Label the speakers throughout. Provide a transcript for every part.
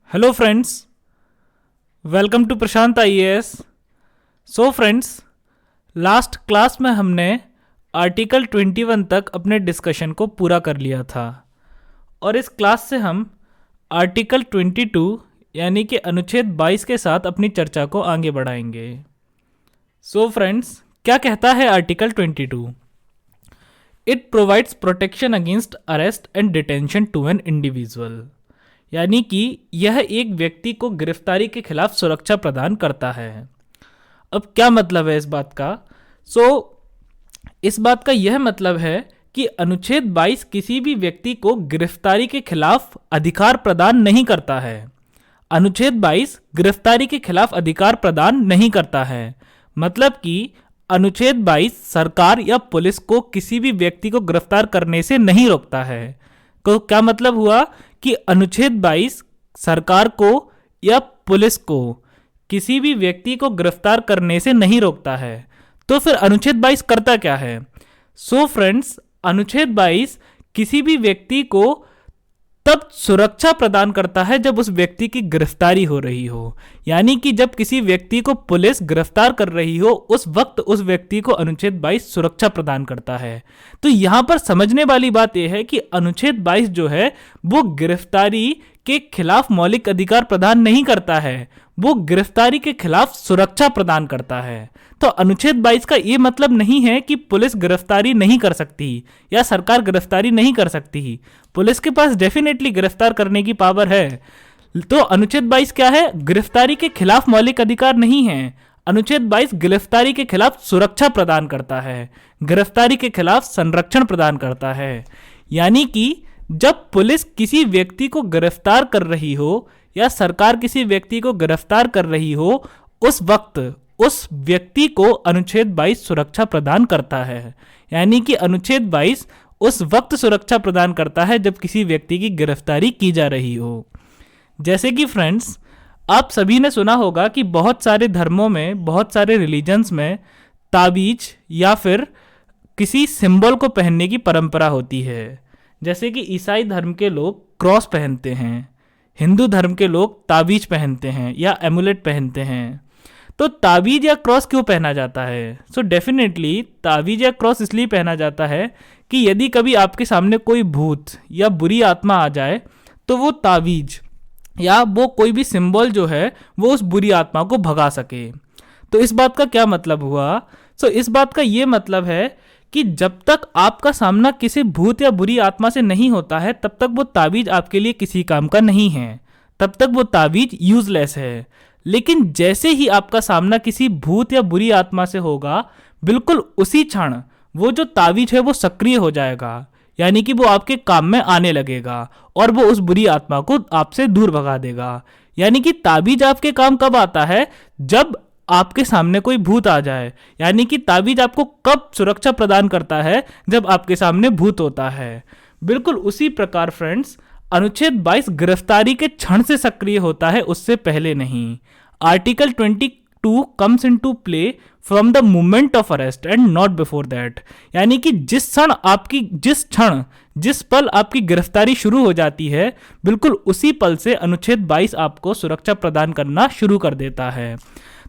Speaker 1: Hello friends, welcome to Prashant IAS. So friends, last class में हमने article 21 तक अपने डिस्कशन को पूरा कर लिया था और इस क्लास से हम आर्टिकल 22 यानी कि अनुच्छेद 22 के साथ अपनी चर्चा को आगे बढ़ाएंगे। सो फ्रेंड्स, क्या कहता है article 22? It provides protection against arrest and detention to an individual, यानी कि यह एक व्यक्ति को गिरफ्तारी के खिलाफ सुरक्षा प्रदान करता है। अब क्या मतलब है इस बात का? इस बात का यह मतलब है कि अनुच्छेद 22 किसी भी व्यक्ति को गिरफ्तारी के खिलाफ अधिकार प्रदान नहीं करता है। अनुच्छेद 22 गिरफ्तारी के खिलाफ अधिकार प्रदान नहीं करता है। मतलब कि अनुच्छेद 22 सरकार या पुलिस को किसी भी व्यक्ति को गिरफ्तार करने से नहीं रोकता है। तो क्या मतलब हुआ कि अनुच्छेद 22 सरकार को या पुलिस को किसी भी व्यक्ति को गिरफ्तार करने से नहीं रोकता है। तो फिर अनुच्छेद 22 करता क्या है? फ्रेंड्स, अनुच्छेद 22 किसी भी व्यक्ति को तब सुरक्षा प्रदान करता है जब उस व्यक्ति की गिरफ्तारी हो रही हो, यानी कि जब किसी व्यक्ति को पुलिस गिरफ्तार कर रही हो उस वक्त उस व्यक्ति को अनुच्छेद 22 सुरक्षा प्रदान करता है। तो यहां पर समझने वाली बात यह है कि अनुच्छेद 22 जो है वो गिरफ्तारी के खिलाफ मौलिक अधिकार प्रदान नहीं करता है, वो गिरफ्तारी के खिलाफ सुरक्षा प्रदान करता है। तो अनुच्छेद 22 का ये मतलब नहीं है कि पुलिस गिरफ्तारी नहीं कर सकती या सरकार गिरफ्तारी नहीं कर सकती। पुलिस के पास डेफिनेटली गिरफ्तार करने की पावर है। तो अनुच्छेद 22 क्या है? गिरफ्तारी के खिलाफ मौलिक अधिकार नहीं है। अनुच्छेद 22 गिरफ्तारी के खिलाफ सुरक्षा प्रदान करता है, गिरफ्तारी के खिलाफ संरक्षण प्रदान करता है। यानी कि जब पुलिस किसी व्यक्ति को गिरफ्तार कर रही हो या सरकार किसी व्यक्ति को गिरफ्तार कर रही हो उस वक्त उस व्यक्ति को अनुच्छेद 22 सुरक्षा प्रदान करता है। यानी कि अनुच्छेद 22 उस वक्त सुरक्षा प्रदान करता है जब किसी व्यक्ति की गिरफ्तारी की जा रही हो। जैसे कि फ्रेंड्स, आप सभी ने सुना होगा कि बहुत सारे धर्मों में, बहुत सारे रिलीजन्स में ताबीज या फिर किसी सिंबल को पहनने की परंपरा होती है। जैसे कि ईसाई धर्म के लोग क्रॉस पहनते हैं, हिंदू धर्म के लोग ताबीज पहनते हैं या एमुलेट पहनते हैं। तो ताबीज या क्रॉस क्यों पहना जाता है? डेफिनेटली ताबीज या क्रॉस इसलिए पहना जाता है कि यदि कभी आपके सामने कोई भूत या बुरी आत्मा आ जाए तो वो ताबीज या वो कोई भी सिंबल जो है वो उस बुरी आत्मा को भगा सके। तो इस बात का क्या मतलब हुआ? इस बात का ये मतलब है कि जब तक आपका सामना किसी भूत या बुरी आत्मा से नहीं होता है तब तक वो ताबीज आपके लिए किसी काम का नहीं है, तब तक वो ताबीज यूजलेस है। लेकिन जैसे ही आपका सामना किसी भूत या बुरी आत्मा से होगा, बिल्कुल उसी क्षण वो जो ताबीज है वो सक्रिय हो जाएगा, यानी कि वो आपके काम में आने लगेगा और वो उस बुरी आत्मा को आपसे दूर भगा देगा। यानी कि ताबीज आपके काम कब आता है? जब आपके सामने कोई भूत आ जाए। यानी कि ताबीज आपको कब सुरक्षा प्रदान करता है? जब आपके सामने भूत होता है। बिल्कुल उसी प्रकार फ्रेंड्स, अनुच्छेद 22 गिरफ्तारी के क्षण से सक्रिय होता है, उससे पहले नहीं। Article 22 comes into play from the moment of arrest and not before that. यानी कि जिस पल आपकी गिरफ्तारी शुरू हो जाती है, बिल्कुल उसी पल से अनुच्छेद 22 आपको सुरक्षा प्रदान करना शुरू कर देता है।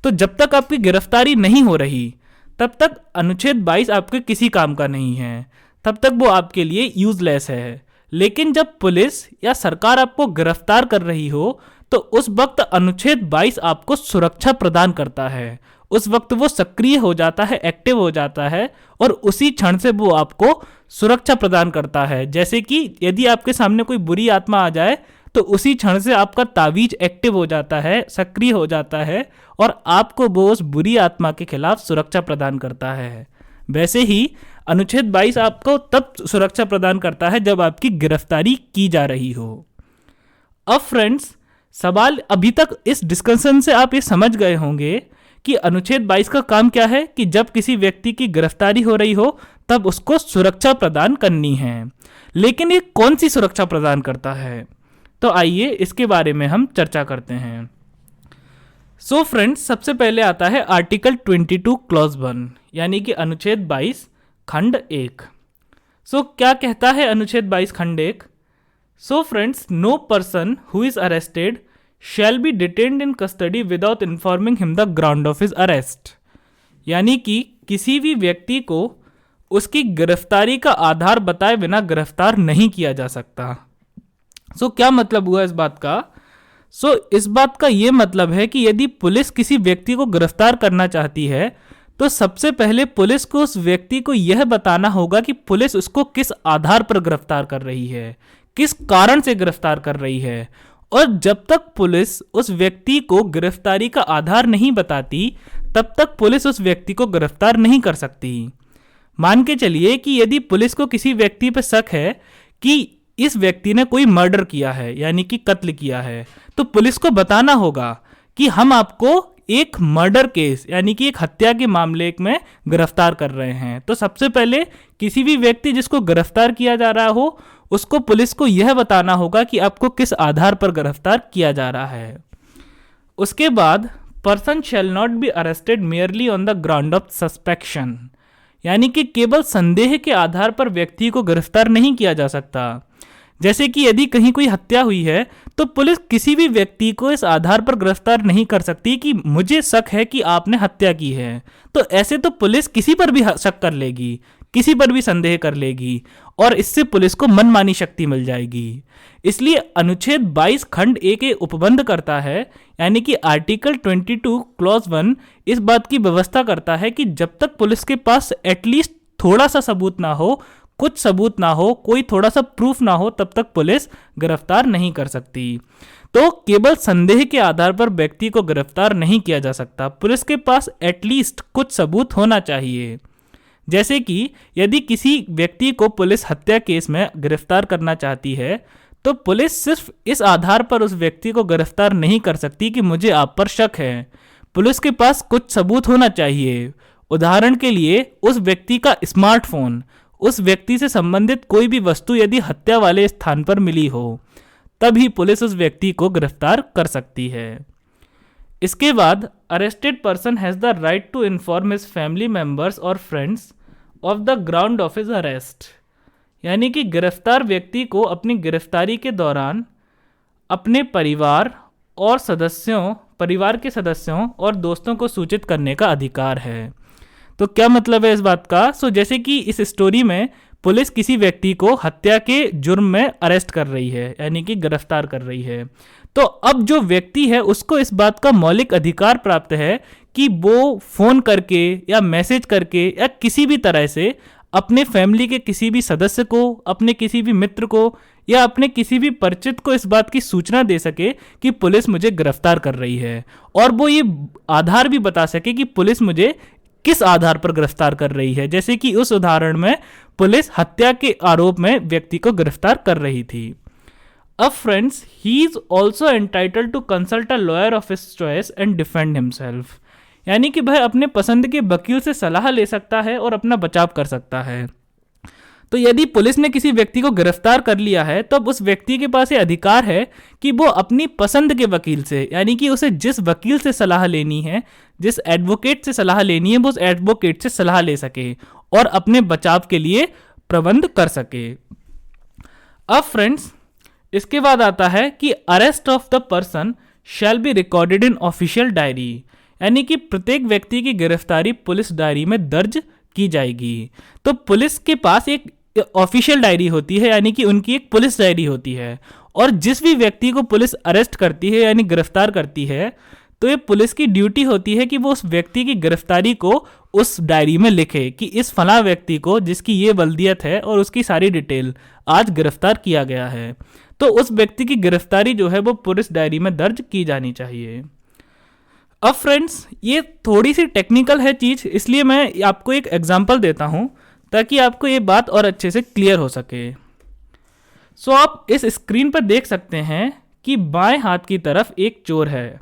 Speaker 1: तो जब तक आपकी गिरफ्तारी नहीं हो रही तब तक अनुच्छेद 22 आपके किसी काम का नहीं है, तब तक वो आपके लिए यूजलेस है। लेकिन जब पुलिस या सरकार आपको गिरफ्तार कर रही हो तो उस वक्त अनुच्छेद 22 आपको सुरक्षा प्रदान करता है। उस वक्त वो सक्रिय हो जाता है, एक्टिव हो जाता है और उसी क्षण से वो आपको सुरक्षा प्रदान करता है। जैसे कि यदि आपके सामने कोई बुरी आत्मा आ जाए तो उसी क्षण से आपका ताबीज एक्टिव हो जाता है, सक्रिय हो जाता है और आपको वो उस बुरी आत्मा के खिलाफ सुरक्षा प्रदान करता है। वैसे ही अनुच्छेद 22 आपको तब सुरक्षा प्रदान करता है जब आपकी गिरफ्तारी की जा रही हो। अब फ्रेंड्स, सवाल अभी तक इस डिस्कशन से आप ये समझ गए होंगे कि अनुच्छेद 22 का काम क्या है कि जब किसी व्यक्ति की गिरफ्तारी हो रही हो तब उसको सुरक्षा प्रदान करनी है। लेकिन ये कौन सी सुरक्षा प्रदान करता है? तो आइए इसके बारे में हम चर्चा करते हैं। फ्रेंड्स, सबसे पहले आता है आर्टिकल 22 क्लॉज 1 यानी कि अनुच्छेद 22 खंड 1। क्या कहता है अनुच्छेद 22 खंड 1? Friends, no person who is arrested shall be detained in custody without informing him the ground of his arrest. यानी कि किसी भी व्यक्ति को उसकी गिरफ्तारी का आधार बताए बिना गिरफ्तार नहीं किया जा सकता। क्या मतलब हुआ इस बात का? इस बात का ये मतलब है कि यदि पुलिस किसी व्यक्ति को गिरफ्तार करना चाहती है तो सबसे पहले पुलिस को उस व्यक्ति को यह बताना होगा कि पुलिस उसको किस आधार पर गिरफ्तार कर रही है, किस कारण से गिरफ्तार कर रही है। और जब तक पुलिस उस व्यक्ति को गिरफ्तारी का आधार नहीं बताती तब तक पुलिस उस व्यक्ति को गिरफ्तार नहीं कर सकती। मान के चलिए कि यदि पुलिस को किसी व्यक्ति पर शक है कि इस व्यक्ति ने कोई मर्डर किया है यानी कि कत्ल किया है, तो पुलिस को बताना होगा कि हम आपको एक मर्डर केस यानी कि एक हत्या के मामले में गिरफ्तार कर रहे हैं। तो सबसे पहले किसी भी व्यक्ति जिसको गिरफ्तार किया जा रहा हो उसको पुलिस को यह बताना होगा कि आपको किस आधार पर गिरफ्तार किया जा रहा है। उसके बाद person shall not be arrested merely on the ground of suspicion, यानी कि केवल संदेह के आधार पर व्यक्ति को गिरफ्तार नहीं किया जा सकता। जैसे कि यदि कहीं कोई हत्या हुई है तो पुलिस किसी भी व्यक्ति को इस आधार पर गिरफ्तार नहीं कर सकती कि मुझे शक है कि आपने हत्या की है। तो ऐसे तो पुलिस किसी पर भी शक कर लेगी, किसी पर भी संदेह कर लेगी और इससे पुलिस को मनमानी शक्ति मिल जाएगी। इसलिए अनुच्छेद 22 खंड 1 के उपबंध करता है, यानी कि आर्टिकल 22 क्लॉज 1 इस बात की व्यवस्था करता है कि जब तक पुलिस के पास एटलीस्ट थोड़ा सा सबूत ना हो, कुछ सबूत ना हो, कोई थोड़ा सा प्रूफ ना हो, तब तक पुलिस गिरफ्तार नहीं कर सकती। तो केवल संदेह के आधार पर व्यक्ति को गिरफ्तार नहीं किया जा सकता, पुलिस के पास एटलीस्ट कुछ सबूत होना चाहिए। जैसे कि यदि किसी व्यक्ति को पुलिस हत्या केस में गिरफ्तार करना चाहती है तो पुलिस सिर्फ इस आधार पर उस व्यक्ति को गिरफ्तार नहीं कर सकती कि मुझे आप पर शक है। पुलिस के पास कुछ सबूत होना चाहिए। उदाहरण के लिए उस व्यक्ति का स्मार्टफोन, उस व्यक्ति से संबंधित कोई भी वस्तु यदि हत्या वाले स्थान पर मिली हो तभी पुलिस उस व्यक्ति को गिरफ्तार कर सकती है। इसके बाद arrested person has the right to inform his family members और friends of the ground of his arrest, यानी कि गिरफ्तार व्यक्ति को अपनी गिरफ्तारी के दौरान अपने परिवार के सदस्यों और दोस्तों को सूचित करने का अधिकार है। तो क्या मतलब है इस बात का? जैसे कि इस स्टोरी में पुलिस किसी व्यक्ति को हत्या के जुर्म में अरेस्ट कर रही है, यानी कि गिरफ्तार कर रही है। तो अब जो व्यक्ति है उसको इस बात का मौलिक अधिकार प्राप्त है कि वो फोन करके या मैसेज करके या किसी भी तरह से अपने फैमिली के किसी भी सदस्य को, अपने किसी भी मित्र को या अपने किसी भी परिचित को इस बात की सूचना दे सके कि पुलिस मुझे गिरफ्तार कर रही है, और वो ये आधार भी बता सके कि पुलिस मुझे किस आधार पर गिरफ्तार कर रही है। जैसे कि उस उदाहरण में पुलिस हत्या के आरोप में व्यक्ति को गिरफ्तार कर रही थी। अब friends, he is also entitled to consult a lawyer of his choice and defend himself, यानी कि वह अपने पसंद के वकील से सलाह ले सकता है और अपना बचाव कर सकता है। तो यदि पुलिस ने किसी व्यक्ति को गिरफ्तार कर लिया है तब उस व्यक्ति के पास ये अधिकार है कि वो अपनी पसंद के वकील से, यानी कि उसे जिस वकील से सलाह लेनी है, जिस एडवोकेट से सलाह लेनी है, वो उस एडवोकेट से सलाह ले सके और अपने बचाव के लिए प्रबंध कर सके। अब फ्रेंड्स, इसके बाद आता है कि arrest of the person shall be recorded in official diary, यानी कि प्रत्येक व्यक्ति की गिरफ्तारी पुलिस डायरी में दर्ज की जाएगी। तो पुलिस के पास एक ऑफिशियल डायरी होती है, यानी कि उनकी एक पुलिस डायरी होती है, और जिस भी व्यक्ति को पुलिस अरेस्ट करती है यानी गिरफ्तार करती है तो ये पुलिस की ड्यूटी होती है कि वो उस व्यक्ति की गिरफ्तारी को उस डायरी में लिखे कि इस फला व्यक्ति को, जिसकी ये बल्दियत है और उसकी सारी डिटेल, आज गिरफ्तार किया गया है। तो उस व्यक्ति की गिरफ्तारी जो है वो पुलिस डायरी में दर्ज की जानी चाहिए। अब फ्रेंड्स, ये थोड़ी सी टेक्निकल है चीज़, इसलिए मैं आपको एक एग्जांपल देता हूँ ताकि आपको ये बात और अच्छे से क्लियर हो सके। आप इस स्क्रीन पर देख सकते हैं कि बाएं हाथ की तरफ एक चोर है।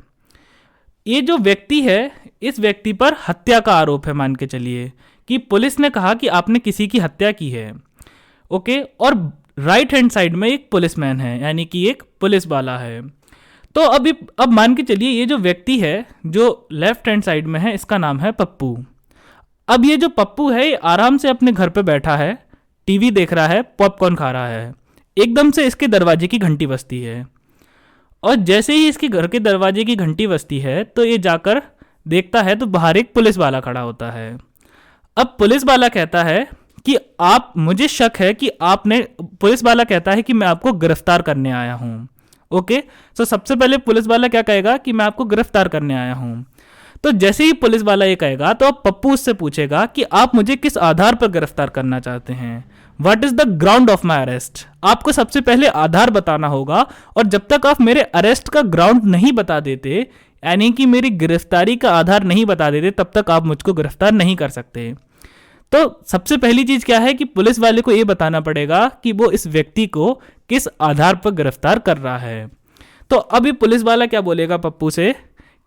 Speaker 1: ये जो व्यक्ति है, इस व्यक्ति पर हत्या का आरोप है। मान के चलिए कि पुलिस ने कहा कि आपने किसी की हत्या की है, ओके, और राइट हैंड साइड में एक पुलिसमैन है, यानी कि एक पुलिस वाला है। तो अब मान के चलिए ये जो व्यक्ति है जो लेफ्ट हैंड साइड में है, इसका नाम है पप्पू। अब ये जो पप्पू है ये आराम से अपने घर पे बैठा है, टीवी देख रहा है, पॉपकॉर्न खा रहा है। एकदम से इसके दरवाजे की घंटी बजती है और जैसे ही इसके घर के दरवाजे की घंटी बजती है तो ये जाकर देखता है तो बाहर एक पुलिस वाला खड़ा होता है। अब पुलिस वाला कहता है कि आप, मुझे शक है कि आपने, पुलिस वाला कहता है कि मैं आपको गिरफ्तार करने आया हूँ। ओके, तो सबसे पहले पुलिस वाला क्या कहेगा कि मैं आपको गिरफ्तार करने आया हूँ। तो जैसे ही पुलिस वाला ये कहेगा तो अब पप्पू उससे पूछेगा कि आप मुझे किस आधार पर गिरफ्तार करना चाहते हैं, what is the ground of my arrest. आपको सबसे पहले आधार बताना होगा, और जब तक आप मेरे अरेस्ट का ग्राउंड नहीं बता देते, यानी कि मेरी गिरफ्तारी का आधार नहीं बता देते, तब तक आप मुझको गिरफ्तार नहीं कर सकते। तो सबसे पहली चीज क्या है कि पुलिस वाले को यह बताना पड़ेगा कि वो इस व्यक्ति को किस आधार पर गिरफ्तार कर रहा है। तो अभी पुलिस वाला क्या बोलेगा पप्पू से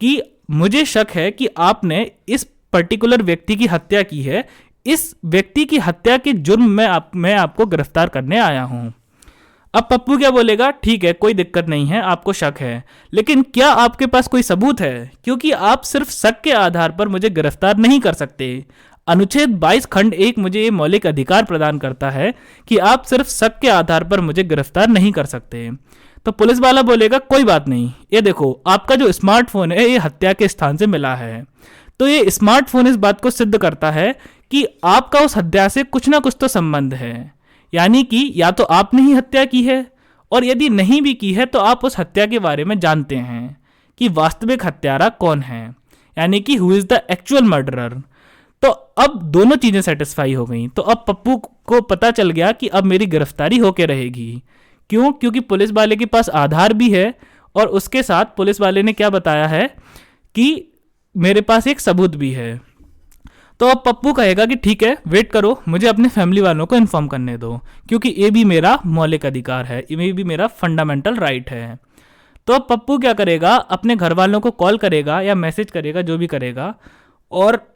Speaker 1: कि मुझे शक है कि आपने इस पर्टिकुलर व्यक्ति की हत्या की है, इस व्यक्ति की हत्या के जुर्म में मैं आपको गिरफ्तार करने आया हूं। अब पप्पू क्या बोलेगा, ठीक है कोई दिक्कत नहीं है, आपको शक है, लेकिन क्या आपके पास कोई सबूत है, क्योंकि आप सिर्फ शक के आधार पर मुझे गिरफ्तार नहीं कर सकते। अनुच्छेद 22 खंड 1 मुझे ये मौलिक अधिकार प्रदान करता है कि आप सिर्फ शक के आधार पर मुझे गिरफ्तार नहीं कर सकते। तो पुलिस वाला बोलेगा कोई बात नहीं, ये देखो आपका जो स्मार्टफोन है ये हत्या के स्थान से मिला है, तो ये स्मार्टफोन इस बात को सिद्ध करता है कि आपका उस हत्या से कुछ ना कुछ तो संबंध है, यानी कि या तो आपने ही हत्या की है, और यदि नहीं भी की है तो आप उस हत्या के बारे में जानते हैं कि वास्तविक हत्यारा कौन है, यानी कि who is the actual murderer. तो अब दोनों चीजें सेटिस्फाई हो गई। तो अब पप्पू को पता चल गया कि अब मेरी गिरफ्तारी होके रहेगी। क्यों? क्योंकि पुलिस वाले के पास आधार भी है, और उसके साथ पुलिस वाले ने क्या बताया है कि मेरे पास एक सबूत भी है। तो अब पप्पू कहेगा कि ठीक है वेट करो, मुझे अपने फैमिली वालों को इन्फॉर्म करने दो, क्योंकि ये भी मेरा मौलिक अधिकार है, ये भी मेरा फंडामेंटल राइट है। तो अब पप्पू क्या करेगा, अपने घर वालों को कॉल करेगा या मैसेज करेगा, जो भी करेगा, और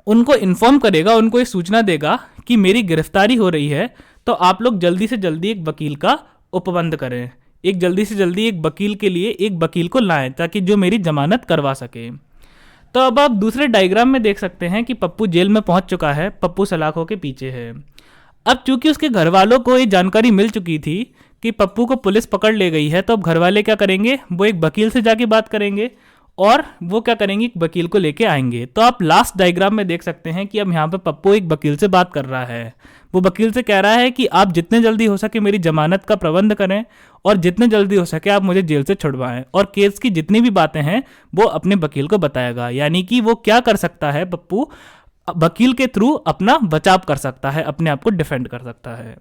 Speaker 1: उनको इन्फॉर्म करेगा, उनको ये सूचना देगा कि मेरी गिरफ्तारी हो रही है, तो आप लोग जल्दी से जल्दी एक वकील का उपबंध करें, एक जल्दी से जल्दी एक वकील के लिए एक वकील को लाएं ताकि जो मेरी जमानत करवा सके। तो अब आप दूसरे डायग्राम में देख सकते हैं कि पप्पू जेल में पहुंच चुका है, पप्पू सलाखों के पीछे है। अब चूंकि उसके घर वालों को ये जानकारी मिल चुकी थी कि पप्पू को पुलिस पकड़ ले गई है, तो अब घर वाले क्या करेंगे, वो एक वकील से जाके बात करेंगे, और वो क्या करेंगे, एक वकील को लेके आएंगे। तो आप लास्ट डायग्राम में देख सकते हैं कि अब यहाँ पे पप्पू एक वकील से बात कर रहा है। वो वकील से कह रहा है कि आप जितने जल्दी हो सके मेरी जमानत का प्रबंध करें, और जितने जल्दी हो सके आप मुझे जेल से छुड़वाएं, और केस की जितनी भी बातें हैं वो अपने वकील को बताएगा। यानी कि वो क्या कर सकता है, पप्पू वकील के थ्रू अपना बचाव कर सकता है, अपने आप को डिफेंड कर सकता है।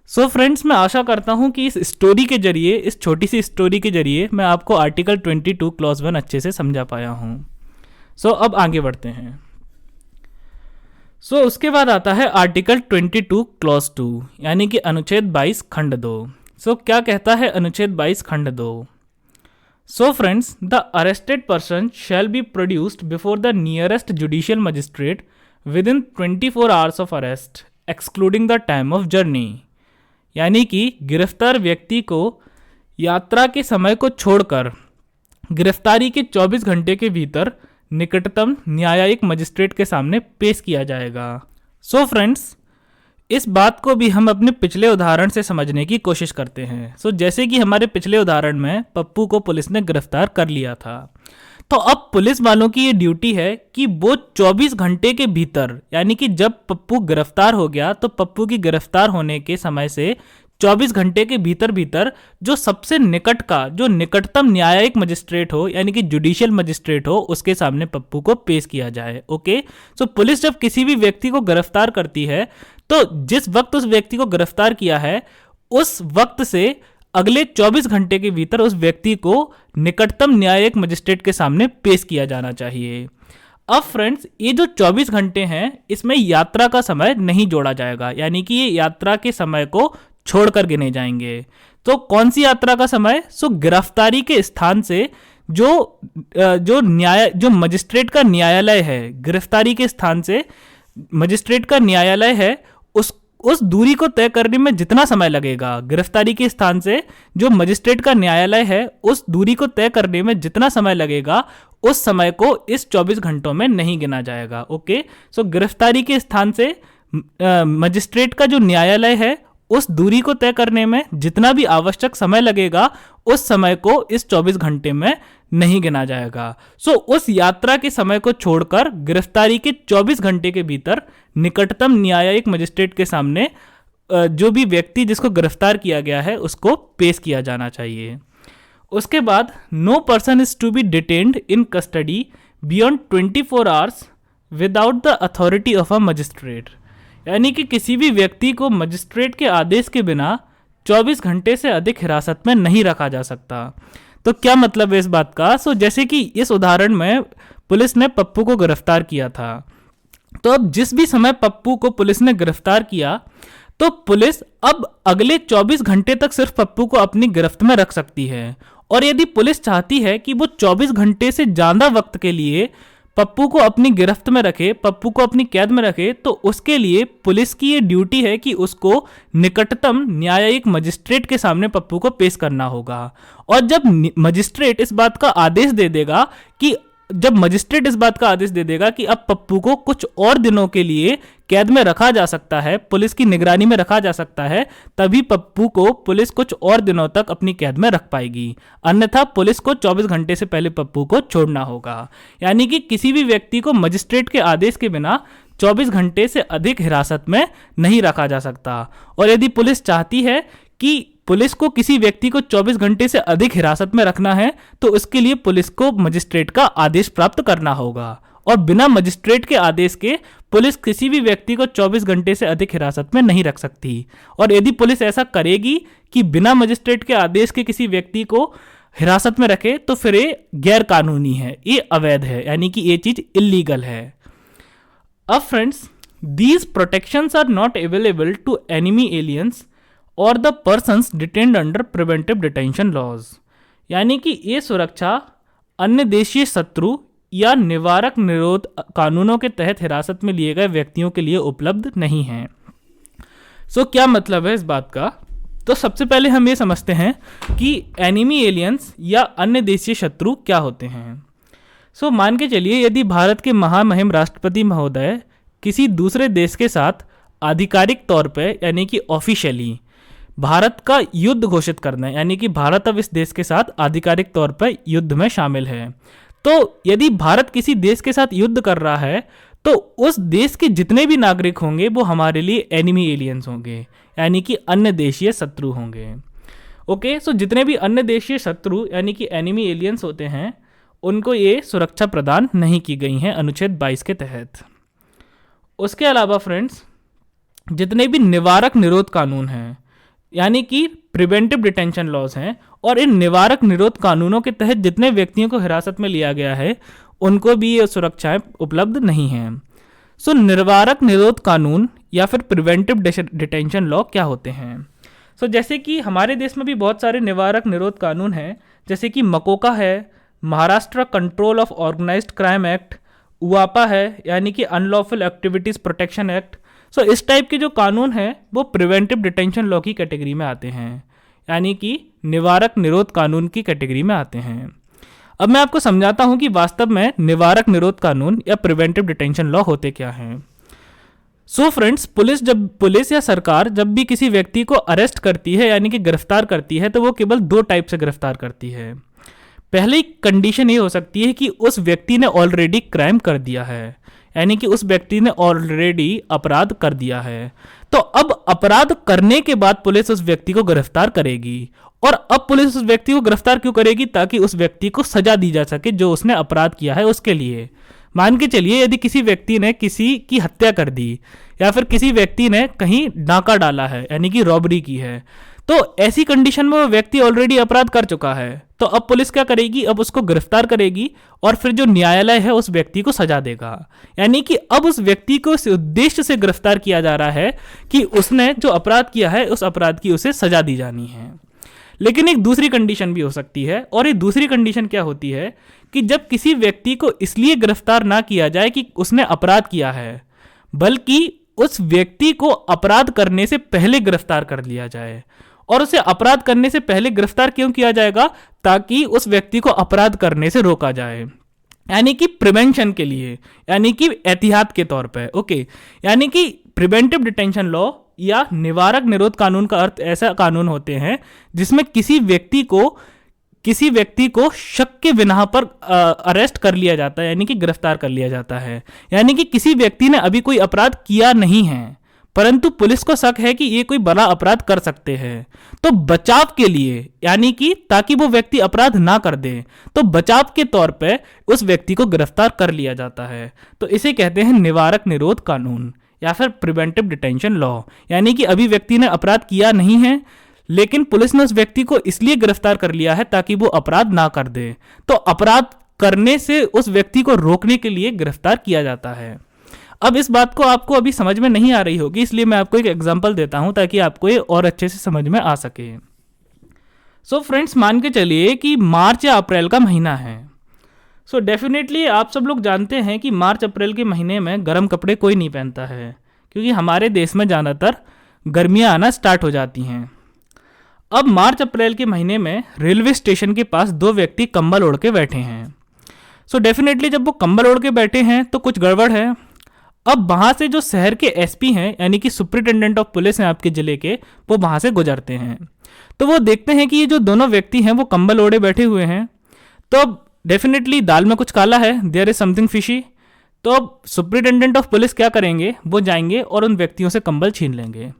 Speaker 1: सो फ्रेंड्स, मैं आशा करता हूं कि इस स्टोरी के जरिए, इस छोटी सी स्टोरी के जरिए मैं आपको आर्टिकल 22 क्लॉज 1 अच्छे से समझा पाया हूं। सो अब आगे बढ़ते हैं। उसके बाद आता है आर्टिकल 22 क्लॉज 2, यानी कि अनुच्छेद 22 खंड 2। क्या कहता है अनुच्छेद 22 खंड 2? Friends, the arrested person shall be produced before the nearest judicial magistrate with in 24 hours of arrest excluding the time of journey. यानी कि गिरफ्तार व्यक्ति को यात्रा के समय को छोड़कर गिरफ्तारी के 24 घंटे के भीतर निकटतम न्यायिक मजिस्ट्रेट के सामने पेश किया जाएगा। फ्रेंड्स, इस बात को भी हम अपने पिछले उदाहरण से समझने की कोशिश करते हैं। जैसे कि हमारे पिछले उदाहरण में पप्पू को पुलिस ने गिरफ्तार कर लिया था, तो अब पुलिस वालों की ये ड्यूटी है कि वो 24 घंटे के भीतर, यानी कि जब पप्पू गिरफ्तार हो गया तो पप्पू की गिरफ्तार होने के समय से 24 घंटे के भीतर भीतर जो सबसे निकट का, जो निकटतम न्यायिक मजिस्ट्रेट हो, यानी कि जुडिशियल मजिस्ट्रेट हो, उसके सामने पप्पू को पेश किया जाए। ओके, पुलिस जब किसी भी व्यक्ति को गिरफ्तार करती है तो जिस वक्त उस व्यक्ति को गिरफ्तार किया है उस वक्त से अगले 24 घंटे के भीतर उस व्यक्ति को निकटतम न्यायिक मजिस्ट्रेट के सामने पेश किया जाना चाहिए। अब फ्रेंड्स, ये जो 24 घंटे हैं इसमें यात्रा का समय नहीं जोड़ा जाएगा, यानी कि ये यात्रा के समय को छोड़कर गिने जाएंगे। तो कौन सी यात्रा का समय? गिरफ्तारी के स्थान से जो मजिस्ट्रेट का न्यायालय है, गिरफ्तारी के स्थान से मजिस्ट्रेट का न्यायालय है, उस दूरी को तय करने में जितना समय लगेगा, गिरफ्तारी के स्थान से जो मजिस्ट्रेट का न्यायालय है उस दूरी को तय करने में जितना समय लगेगा, उस समय को इस 24 घंटों में नहीं गिना जाएगा। ओके, गिरफ्तारी के स्थान से मजिस्ट्रेट का जो न्यायालय है उस दूरी को तय करने में जितना भी आवश्यक समय लगेगा उस समय को इस 24 घंटे में नहीं गिना जाएगा। उस यात्रा के समय को छोड़कर गिरफ्तारी के 24 घंटे के भीतर निकटतम न्यायिक मजिस्ट्रेट के सामने जो भी व्यक्ति जिसको गिरफ्तार किया गया है उसको पेश किया जाना चाहिए। उसके बाद no person is to be detained in custody beyond 24 hours without the authority of a magistrate, यानी कि किसी भी व्यक्ति को मजिस्ट्रेट के आदेश के बिना 24 घंटे से अधिक हिरासत में नहीं रखा जा सकता। तो क्या मतलब है इस बात का? जैसे कि इस उदाहरण में पुलिस ने पप्पू को गिरफ्तार किया था, तो अब जिस भी समय पप्पू को पुलिस ने गिरफ्तार किया तो पुलिस अब अगले 24 घंटे तक सिर्फ पप्पू को अपनी गिरफ्त में रख सकती है। और यदि पुलिस चाहती है कि वो 24 घंटे से ज़्यादा वक्त के लिए पप्पू को अपनी गिरफ्त में रखे, पप्पू को अपनी कैद में रखे, तो उसके लिए पुलिस की ये ड्यूटी है कि उसको निकटतम न्यायिक मजिस्ट्रेट के सामने पप्पू को पेश करना होगा। और जब मजिस्ट्रेट इस बात का आदेश दे देगा कि अब पप्पू को कुछ और दिनों के लिए कैद में रखा जा सकता है, पुलिस की निगरानी में रखा जा सकता है, तभी पप्पू को पुलिस कुछ और दिनों तक अपनी कैद में रख पाएगी। अन्यथा पुलिस को 24 घंटे से पहले पप्पू को छोड़ना होगा। यानी कि किसी भी व्यक्ति को मजिस्ट्रेट के आदेश के बिना 24 घंटे से अधिक हिरासत में नहीं रखा जा सकता। और यदि पुलिस चाहती है कि पुलिस को किसी व्यक्ति को 24 घंटे से अधिक हिरासत में रखना है तो उसके लिए पुलिस को मजिस्ट्रेट का आदेश प्राप्त करना होगा। और बिना मजिस्ट्रेट के आदेश के पुलिस किसी भी व्यक्ति को 24 घंटे से अधिक हिरासत में नहीं रख सकती। और यदि पुलिस ऐसा करेगी कि बिना मजिस्ट्रेट के आदेश के किसी व्यक्ति को हिरासत में रखे तो फिर ये गैर कानूनी है, ये अवैध है, यानी कि ये चीज इलीगल है। अब friends, these protections are not available to enemy aliens और the persons detained under preventive detention laws, यानी कि ये सुरक्षा अन्य देशीय शत्रु या निवारक निरोध कानूनों के तहत हिरासत में लिए गए व्यक्तियों के लिए उपलब्ध नहीं है। क्या मतलब है इस बात का? तो सबसे पहले हम ये समझते हैं कि एनिमी एलियंस या अन्य देशीय शत्रु क्या होते हैं। मान के चलिए यदि भारत के महामहिम राष्ट्रपति महोदय किसी दूसरे देश के साथ आधिकारिक तौर पर यानी कि ऑफिशियली भारत का युद्ध घोषित करना है, यानी कि भारत अब इस देश के साथ आधिकारिक तौर पर युद्ध में शामिल है, तो यदि भारत किसी देश के साथ युद्ध कर रहा है तो उस देश के जितने भी नागरिक होंगे वो हमारे लिए एनिमी एलियंस होंगे, यानी कि अन्य देशीय शत्रु होंगे। ओके, जितने भी अन्य देशीय शत्रु यानी कि एनिमी एलियंस होते हैं उनको ये सुरक्षा प्रदान नहीं की गई है अनुच्छेद 22 के तहत। उसके अलावा फ्रेंड्स, जितने भी निवारक निरोध कानून हैं यानी कि प्रिवेंटिव डिटेंशन लॉज हैं, और इन निवारक निरोध कानूनों के तहत जितने व्यक्तियों को हिरासत में लिया गया है उनको भी ये सुरक्षाएं उपलब्ध नहीं हैं। निवारक निरोध कानून या फिर प्रिवेंटिव डिटेंशन लॉ क्या होते हैं? जैसे कि हमारे देश में भी बहुत सारे निवारक निरोध कानून हैं, जैसे कि मकोका है, Maharashtra control of organized crime act, UAPA है यानी कि अनलॉफुल एक्टिविटीज प्रोटेक्शन एक्ट। इस टाइप के जो कानून हैं वो प्रिवेंटिव डिटेंशन लॉ की कैटेगरी में आते हैं, यानी कि निवारक निरोध कानून की कैटेगरी में आते हैं। अब मैं आपको समझाता हूं कि वास्तव में निवारक निरोध कानून या प्रिवेंटिव डिटेंशन लॉ होते क्या हैं। फ्रेंड्स, पुलिस या सरकार जब भी किसी व्यक्ति को अरेस्ट करती है यानी कि गिरफ्तार करती है तो वो केवल 2 टाइप से गिरफ्तार करती है। पहली कंडीशन ये हो सकती है कि उस व्यक्ति ने ऑलरेडी क्राइम कर दिया है, यानी कि उस व्यक्ति ने ऑलरेडी अपराध कर दिया है, तो अब अपराध करने के बाद पुलिस उस व्यक्ति को गिरफ्तार करेगी। और अब पुलिस उस व्यक्ति को गिरफ्तार क्यों करेगी? ताकि उस व्यक्ति को सजा दी जा सके जो उसने अपराध किया है उसके लिए। मान के चलिए यदि किसी व्यक्ति ने किसी की हत्या कर दी या फिर किसी व्यक्ति ने कहीं डाका डाला है यानी कि रॉबरी की है, तो ऐसी कंडीशन में वो व्यक्ति ऑलरेडी अपराध कर चुका है, तो अब पुलिस क्या करेगी? अब उसको गिरफ्तार करेगी और फिर जो न्यायालय है उस व्यक्ति को सजा देगा। यानी कि अब उस व्यक्ति को इस उद्देश्य से गिरफ्तार किया जा रहा है कि उसने जो अपराध किया है उस अपराध की उसे सजा दी जानी है। लेकिन एक दूसरी कंडीशन भी हो सकती है, और ये दूसरी कंडीशन क्या होती है कि जब किसी व्यक्ति को इसलिए गिरफ्तार ना किया जाए कि उसने अपराध किया है, बल्कि उस व्यक्ति को अपराध करने से पहले गिरफ्तार कर लिया जाए। और उसे अपराध करने से पहले गिरफ्तार क्यों किया जाएगा? ताकि उस व्यक्ति को अपराध करने से रोका जाए, यानी कि प्रिवेंशन के लिए, यानी कि एहतियात के तौर पे। ओके, यानी कि प्रिवेंटिव डिटेंशन लॉ या निवारक निरोध कानून का अर्थ ऐसा कानून होते हैं जिसमें किसी व्यक्ति को शक के बिना पर अरेस्ट कर लिया जाता है, यानी कि गिरफ्तार कर लिया जाता है। यानी कि किसी व्यक्ति ने अभी कोई अपराध किया नहीं है परंतु पुलिस को शक है कि ये कोई बड़ा अपराध कर सकते हैं, तो बचाव के लिए, यानी कि ताकि वो व्यक्ति अपराध ना कर दे, तो बचाव के तौर पे उस व्यक्ति को गिरफ्तार कर लिया जाता है। तो इसे कहते हैं निवारक निरोध कानून या फिर प्रिवेंटिव डिटेंशन लॉ। यानी कि अभी व्यक्ति ने अपराध किया नहीं है लेकिन पुलिस ने उस व्यक्ति को इसलिए गिरफ्तार कर लिया है ताकि वो अपराध ना कर दे, तो अपराध करने से उस व्यक्ति को रोकने के लिए गिरफ्तार किया जाता है। अब इस बात को आपको अभी समझ में नहीं आ रही होगी, इसलिए मैं आपको एक एग्जांपल देता हूं ताकि आपको ये और अच्छे से समझ में आ सके। सो फ्रेंड्स, मान के चलिए कि मार्च या अप्रैल का महीना है। सो डेफिनेटली आप सब लोग जानते हैं कि मार्च अप्रैल के महीने में गर्म कपड़े कोई नहीं पहनता है, क्योंकि हमारे देश में ज़्यादातर गर्मियाँ आना स्टार्ट हो जाती हैं। अब मार्च अप्रैल के महीने में रेलवे स्टेशन के पास दो व्यक्ति कंबल ओढ़ के बैठे हैं। सो डेफिनेटली जब वो कंबल ओढ़ के बैठे हैं तो कुछ गड़बड़ है। अब वहाँ से जो शहर के एसपी हैं, यानी कि सुप्रिटेंडेंट ऑफ पुलिस हैं आपके ज़िले के, वो वहाँ से गुजरते हैं। तो वो देखते हैं कि ये जो दोनों व्यक्ति हैं वो कंबल ओढ़े बैठे हुए हैं, तो अब डेफिनेटली दाल में कुछ काला है, देयर इज समथिंग फिशी। तो अब सुप्रिटेंडेंट ऑफ पुलिस क्या करेंगे, वो जाएंगे और उन व्यक्तियों से कंबल छीन लेंगे।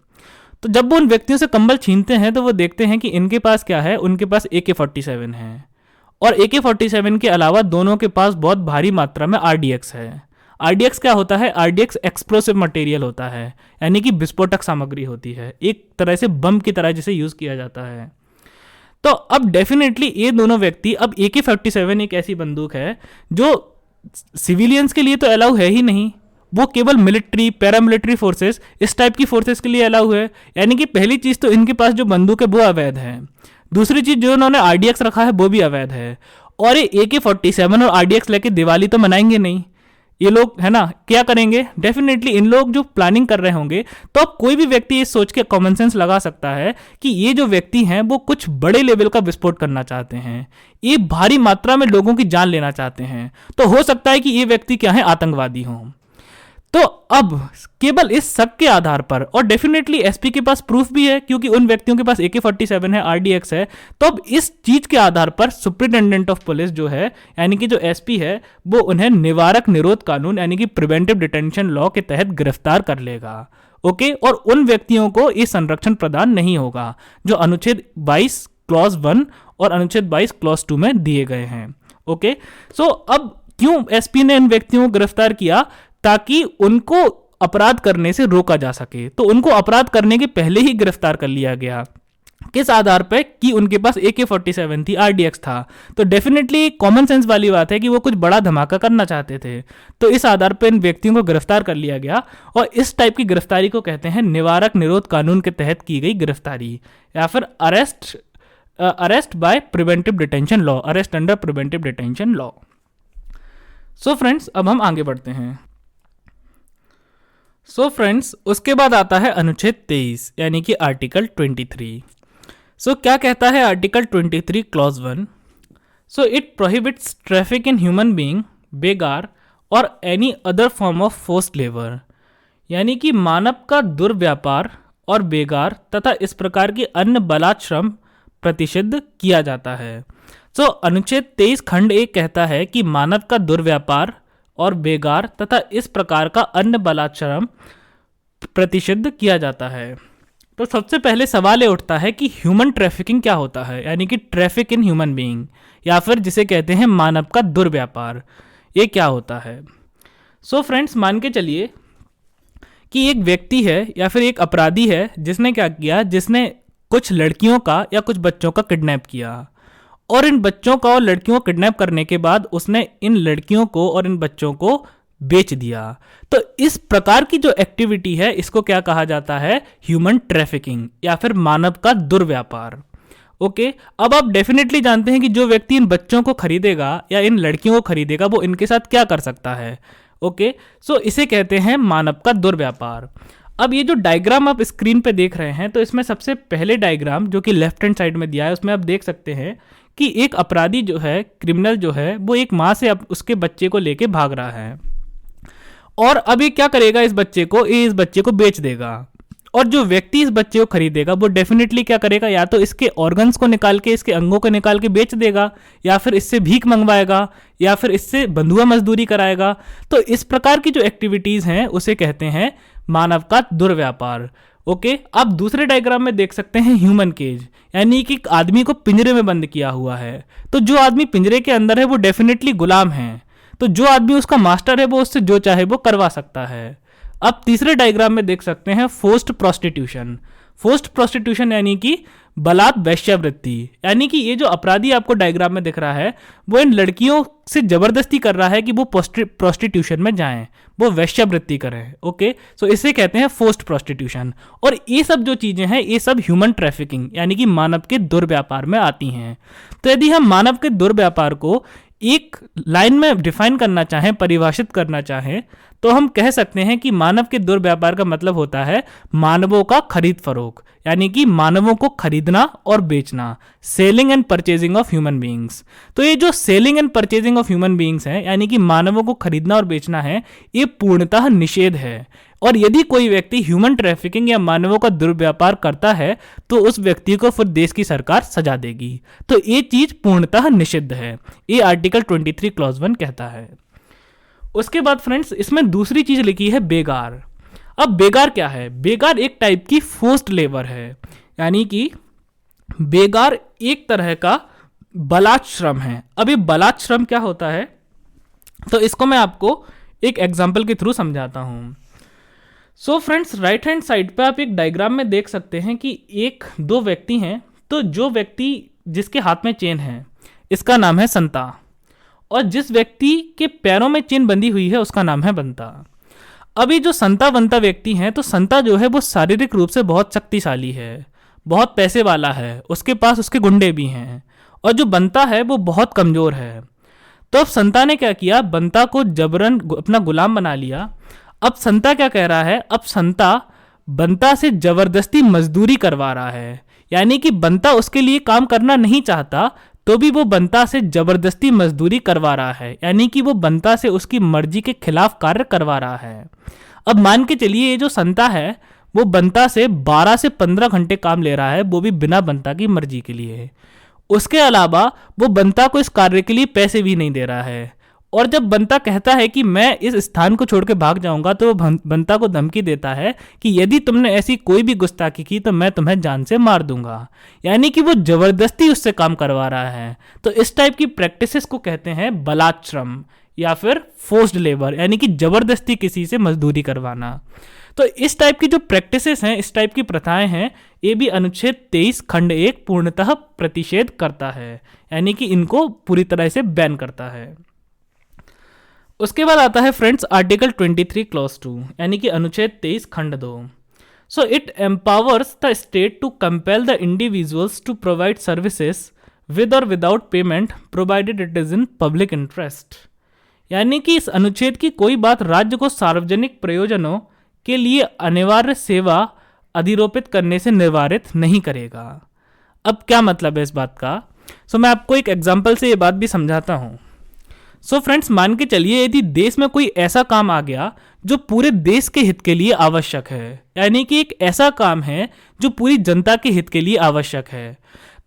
Speaker 1: तो जब वो उन व्यक्तियों से कंबल छीनते हैं तो वो देखते हैं कि इनके पास क्या है, उनके पास AK-47 है, और AK-47 के अलावा दोनों के पास बहुत भारी मात्रा में RDX है। RDX क्या होता है? RDX एक्सप्लोसिव मटेरियल होता है, यानी कि विस्फोटक सामग्री होती है, एक तरह से बम की तरह जिसे यूज किया जाता है। तो अब डेफिनेटली ये दोनों व्यक्ति, अब AK-47 एक ऐसी बंदूक है जो सिविलियंस के लिए तो अलाउ है ही नहीं, वो केवल मिलिट्री, पैरामिलिट्री फोर्सेस, इस टाइप की फोर्सेस के लिए अलाउ है। यानी कि पहली चीज तो इनके पास जो बंदूक है वो अवैध है, दूसरी चीज जो इन्होंने RDX रखा है वो भी अवैध है, और ये AK-47 और RDX लेके दिवाली तो मनाएंगे नहीं ये लोग, है ना। क्या करेंगे? डेफिनेटली इन लोग जो प्लानिंग कर रहे होंगे, तो अब कोई भी व्यक्ति इस सोच के कॉमन सेंस लगा सकता है कि ये जो व्यक्ति हैं वो कुछ बड़े लेवल का विस्फोट करना चाहते हैं, ये भारी मात्रा में लोगों की जान लेना चाहते हैं। तो हो सकता है कि ये व्यक्ति क्या है, आतंकवादी हों। तो अब केवल इस शक के आधार पर, और डेफिनेटली एसपी के पास प्रूफ भी है क्योंकि उन व्यक्तियों के पास AK-47 है, RDX है, तो अब इस चीज के आधार पर सुप्रिटेंडेंट ऑफ पुलिस जो है, यानी कि जो एसपी है, वो उन्हें निवारक निरोध कानून यानी कि प्रिवेंटिव डिटेंशन लॉ के तहत गिरफ्तार कर लेगा। ओके, और उन व्यक्तियों को ये संरक्षण प्रदान नहीं होगा जो अनुच्छेद 22 क्लॉज 1 और अनुच्छेद 22 क्लॉज 2 में दिए गए हैं। ओके, सो अब क्यों एसपी ने इन व्यक्तियों को गिरफ्तार किया? ताकि उनको अपराध करने से रोका जा सके। तो उनको अपराध करने के पहले ही गिरफ्तार कर लिया गया। किस आधार पर? कि उनके पास AK-47 थी, RDX था। तो डेफिनेटली कॉमन सेंस वाली बात है कि वो कुछ बड़ा धमाका करना चाहते थे, तो इस आधार पर इन व्यक्तियों को गिरफ्तार कर लिया गया। और इस टाइप की गिरफ्तारी को कहते हैं निवारक निरोध कानून के तहत की गई गिरफ्तारी, या फिर arrest by preventive detention law, arrest under preventive detention law. So friends, अब हम आगे बढ़ते हैं। सो फ्रेंड्स, उसके बाद आता है अनुच्छेद 23 यानी कि आर्टिकल 23। सो क्या कहता है article 23 clause 1? So it prohibits traffic in human being, begar और any other form of forced labour, यानी कि मानव का दुर्व्यापार और बेगार तथा इस प्रकार की अन्य बलात् श्रम प्रतिषिद्ध किया जाता है। सो अनुच्छेद 23 खंड 1 कहता है कि मानव का दुर्व्यापार और बेगार तथा इस प्रकार का अन्य बलात् श्रम प्रतिषिद्ध किया जाता है। तो सबसे पहले सवाल ये उठता है कि ह्यूमन ट्रैफिकिंग क्या होता है, यानी कि ट्रैफिक इन ह्यूमन बीइंग, या फिर जिसे कहते हैं मानव का दुर्व्यापार, ये क्या होता है? सो फ्रेंड्स, मान के चलिए कि एक व्यक्ति है या फिर एक अपराधी है जिसने क्या किया, जिसने कुछ लड़कियों का या कुछ बच्चों का किडनैप किया, और इन बच्चों का और लड़कियों को किडनैप करने के बाद उसने इन लड़कियों को और इन बच्चों को बेच दिया। तो इस प्रकार की जो एक्टिविटी है इसको क्या कहा जाता है? ह्यूमन ट्रैफिकिंग या फिर मानव का दुर्व्यापार। ओके, अब आप डेफिनेटली जानते हैं कि जो व्यक्ति इन बच्चों को खरीदेगा या इन लड़कियों को खरीदेगा वो इनके साथ क्या कर सकता है। ओके, सो इसे कहते हैं मानव का दुर्व्यापार। अब ये जो डायग्राम आप स्क्रीन पे देख रहे हैं, तो इसमें सबसे पहले डायग्राम जो कि लेफ्ट हैंड साइड में दिया है, उसमें आप देख सकते हैं कि एक अपराधी जो है, क्रिमिनल जो है, वो एक माँ से उसके बच्चे को लेके भाग रहा है, और अब ये क्या करेगा, इस बच्चे को बेच देगा। और जो व्यक्ति इस बच्चे को खरीदेगा वो डेफिनेटली क्या करेगा, या तो इसके ऑर्गन्स को निकाल के, इसके अंगों को निकाल के बेच देगा, या फिर इससे भीख मंगवाएगा, या फिर इससे बंधुआ मजदूरी कराएगा। तो इस प्रकार की जो एक्टिविटीज़ हैं उसे कहते हैं मानव का दुर्व्यापार। ओके, आप दूसरे डायग्राम में देख सकते हैं ह्यूमन केज, यानी कि एक आदमी को पिंजरे में बंद किया हुआ है। तो जो आदमी पिंजरे के अंदर है वो डेफिनेटली गुलाम है, तो जो आदमी उसका मास्टर है वो उससे जो चाहे वो करवा सकता है। अब तीसरे डायग्राम में देख सकते हैं फोर्स्ड प्रोस्टिट्यूशन। फोर्स्ड प्रोस्टिट्यूशन यानी कि बलात् वेश्यावृत्ति, यानी कि ये जो अपराधी आपको डायग्राम में दिख रहा है वो इन लड़कियों से जबरदस्ती कर रहा है कि वो प्रोस्टिट्यूशन में जाएं, वो वेश्यावृत्ति करें। ओके, सो इसे कहते हैं फोर्स्ड प्रोस्टिट्यूशन। और ये सब जो चीजें हैं ये सब ह्यूमन ट्रैफिकिंग यानी कि मानव के दुर्व्यापार में आती हैं। तो यदि हम मानव के दुर्व्यापार को एक लाइन में डिफाइन करना चाहें, परिभाषित करना चाहें, तो हम कह सकते हैं कि मानव के दुर्व्यापार का मतलब होता है मानवों का खरीद फरोख्त, यानी कि मानवों को खरीदना और बेचना, selling and purchasing of human beings. तो ये जो selling and purchasing of human beings है, यानी कि मानवों को खरीदना और बेचना है, ये पूर्णतः निषेध है। और यदि कोई व्यक्ति ह्यूमन ट्रैफिकिंग या मानवों का दुर्व्यापार करता है तो उस व्यक्ति को फिर देश की सरकार सजा देगी। तो ये चीज पूर्णतः निषिद्ध है, ये आर्टिकल 23 क्लॉज 1 कहता है। उसके बाद फ्रेंड्स इसमें दूसरी चीज लिखी है बेगार। अब बेगार क्या है? बेगार एक टाइप की फोर्स्ड लेबर है, यानी कि बेगार एक तरह का बलात् श्रम है। अब ये बलात् श्रम क्या होता है तो इसको मैं आपको एक एग्जाम्पल के थ्रू समझाता हूं। So friends right hand side पे आप एक डायग्राम में देख सकते हैं कि एक दो व्यक्ति हैं। तो जो व्यक्ति जिसके हाथ में चेन है इसका नाम है संता, और जिस व्यक्ति के पैरों में चेन बंधी हुई है उसका नाम है बंता। अभी जो संता बंता व्यक्ति हैं, तो संता जो है वो शारीरिक रूप से बहुत शक्तिशाली है, बहुत पैसे वाला है, उसके पास उसके गुंडे भी हैं, और जो बंता है वो बहुत कमजोर है। तो अब संता ने क्या किया, बंता को जबरन अपना गुलाम बना लिया। अब संता क्या कह रहा है, अब संता बंता से जबरदस्ती मजदूरी करवा रहा है, यानी कि बंता उसके लिए काम करना नहीं चाहता तो भी वो बंता से जबरदस्ती मजदूरी करवा रहा है, यानी कि वो बंता से उसकी मर्जी के खिलाफ कार्य करवा रहा है। अब मान के चलिए ये जो संता है वो बंता से 12 से 15 घंटे काम ले रहा है, वो भी बिना बंता की मर्जी के लिए। उसके अलावा वो बंता को इस कार्य के लिए पैसे भी नहीं दे रहा है। और जब बंता कहता है कि मैं इस स्थान को छोड़ के भाग जाऊंगा तो वो बंता को धमकी देता है कि यदि तुमने ऐसी कोई भी गुस्ताखी की तो मैं तुम्हें जान से मार दूंगा, यानी कि वो जबरदस्ती उससे काम करवा रहा है। तो इस टाइप की प्रैक्टिसेस को कहते हैं बलात् श्रम या फिर फोर्स्ड लेबर, यानी कि जबरदस्ती किसी से मजदूरी करवाना। तो इस टाइप की जो प्रैक्टिसेस हैं, इस टाइप की प्रथाएं हैं, ये भी अनुच्छेद 23 खंड 1 पूर्णतः प्रतिषेध करता है, यानी कि इनको पूरी तरह से बैन करता है। उसके बाद आता है फ्रेंड्स आर्टिकल 23 क्लॉज 2, यानी कि अनुच्छेद 23 खंड 2। So it empowers the state to compel the individuals to provide services with और without payment provided it is in public interest, यानी कि इस अनुच्छेद की कोई बात राज्य को सार्वजनिक प्रयोजनों के लिए अनिवार्य सेवा अधिरोपित करने से निवारित नहीं करेगा। अब क्या मतलब है इस बात का? मैं आपको एक एग्जाम्पल से ये बात भी समझाता हूँ। फ्रेंड्स मान के चलिए यदि देश में कोई ऐसा काम आ गया जो पूरे देश के हित के लिए आवश्यक है, यानी कि एक ऐसा काम है जो पूरी जनता के हित के लिए आवश्यक है,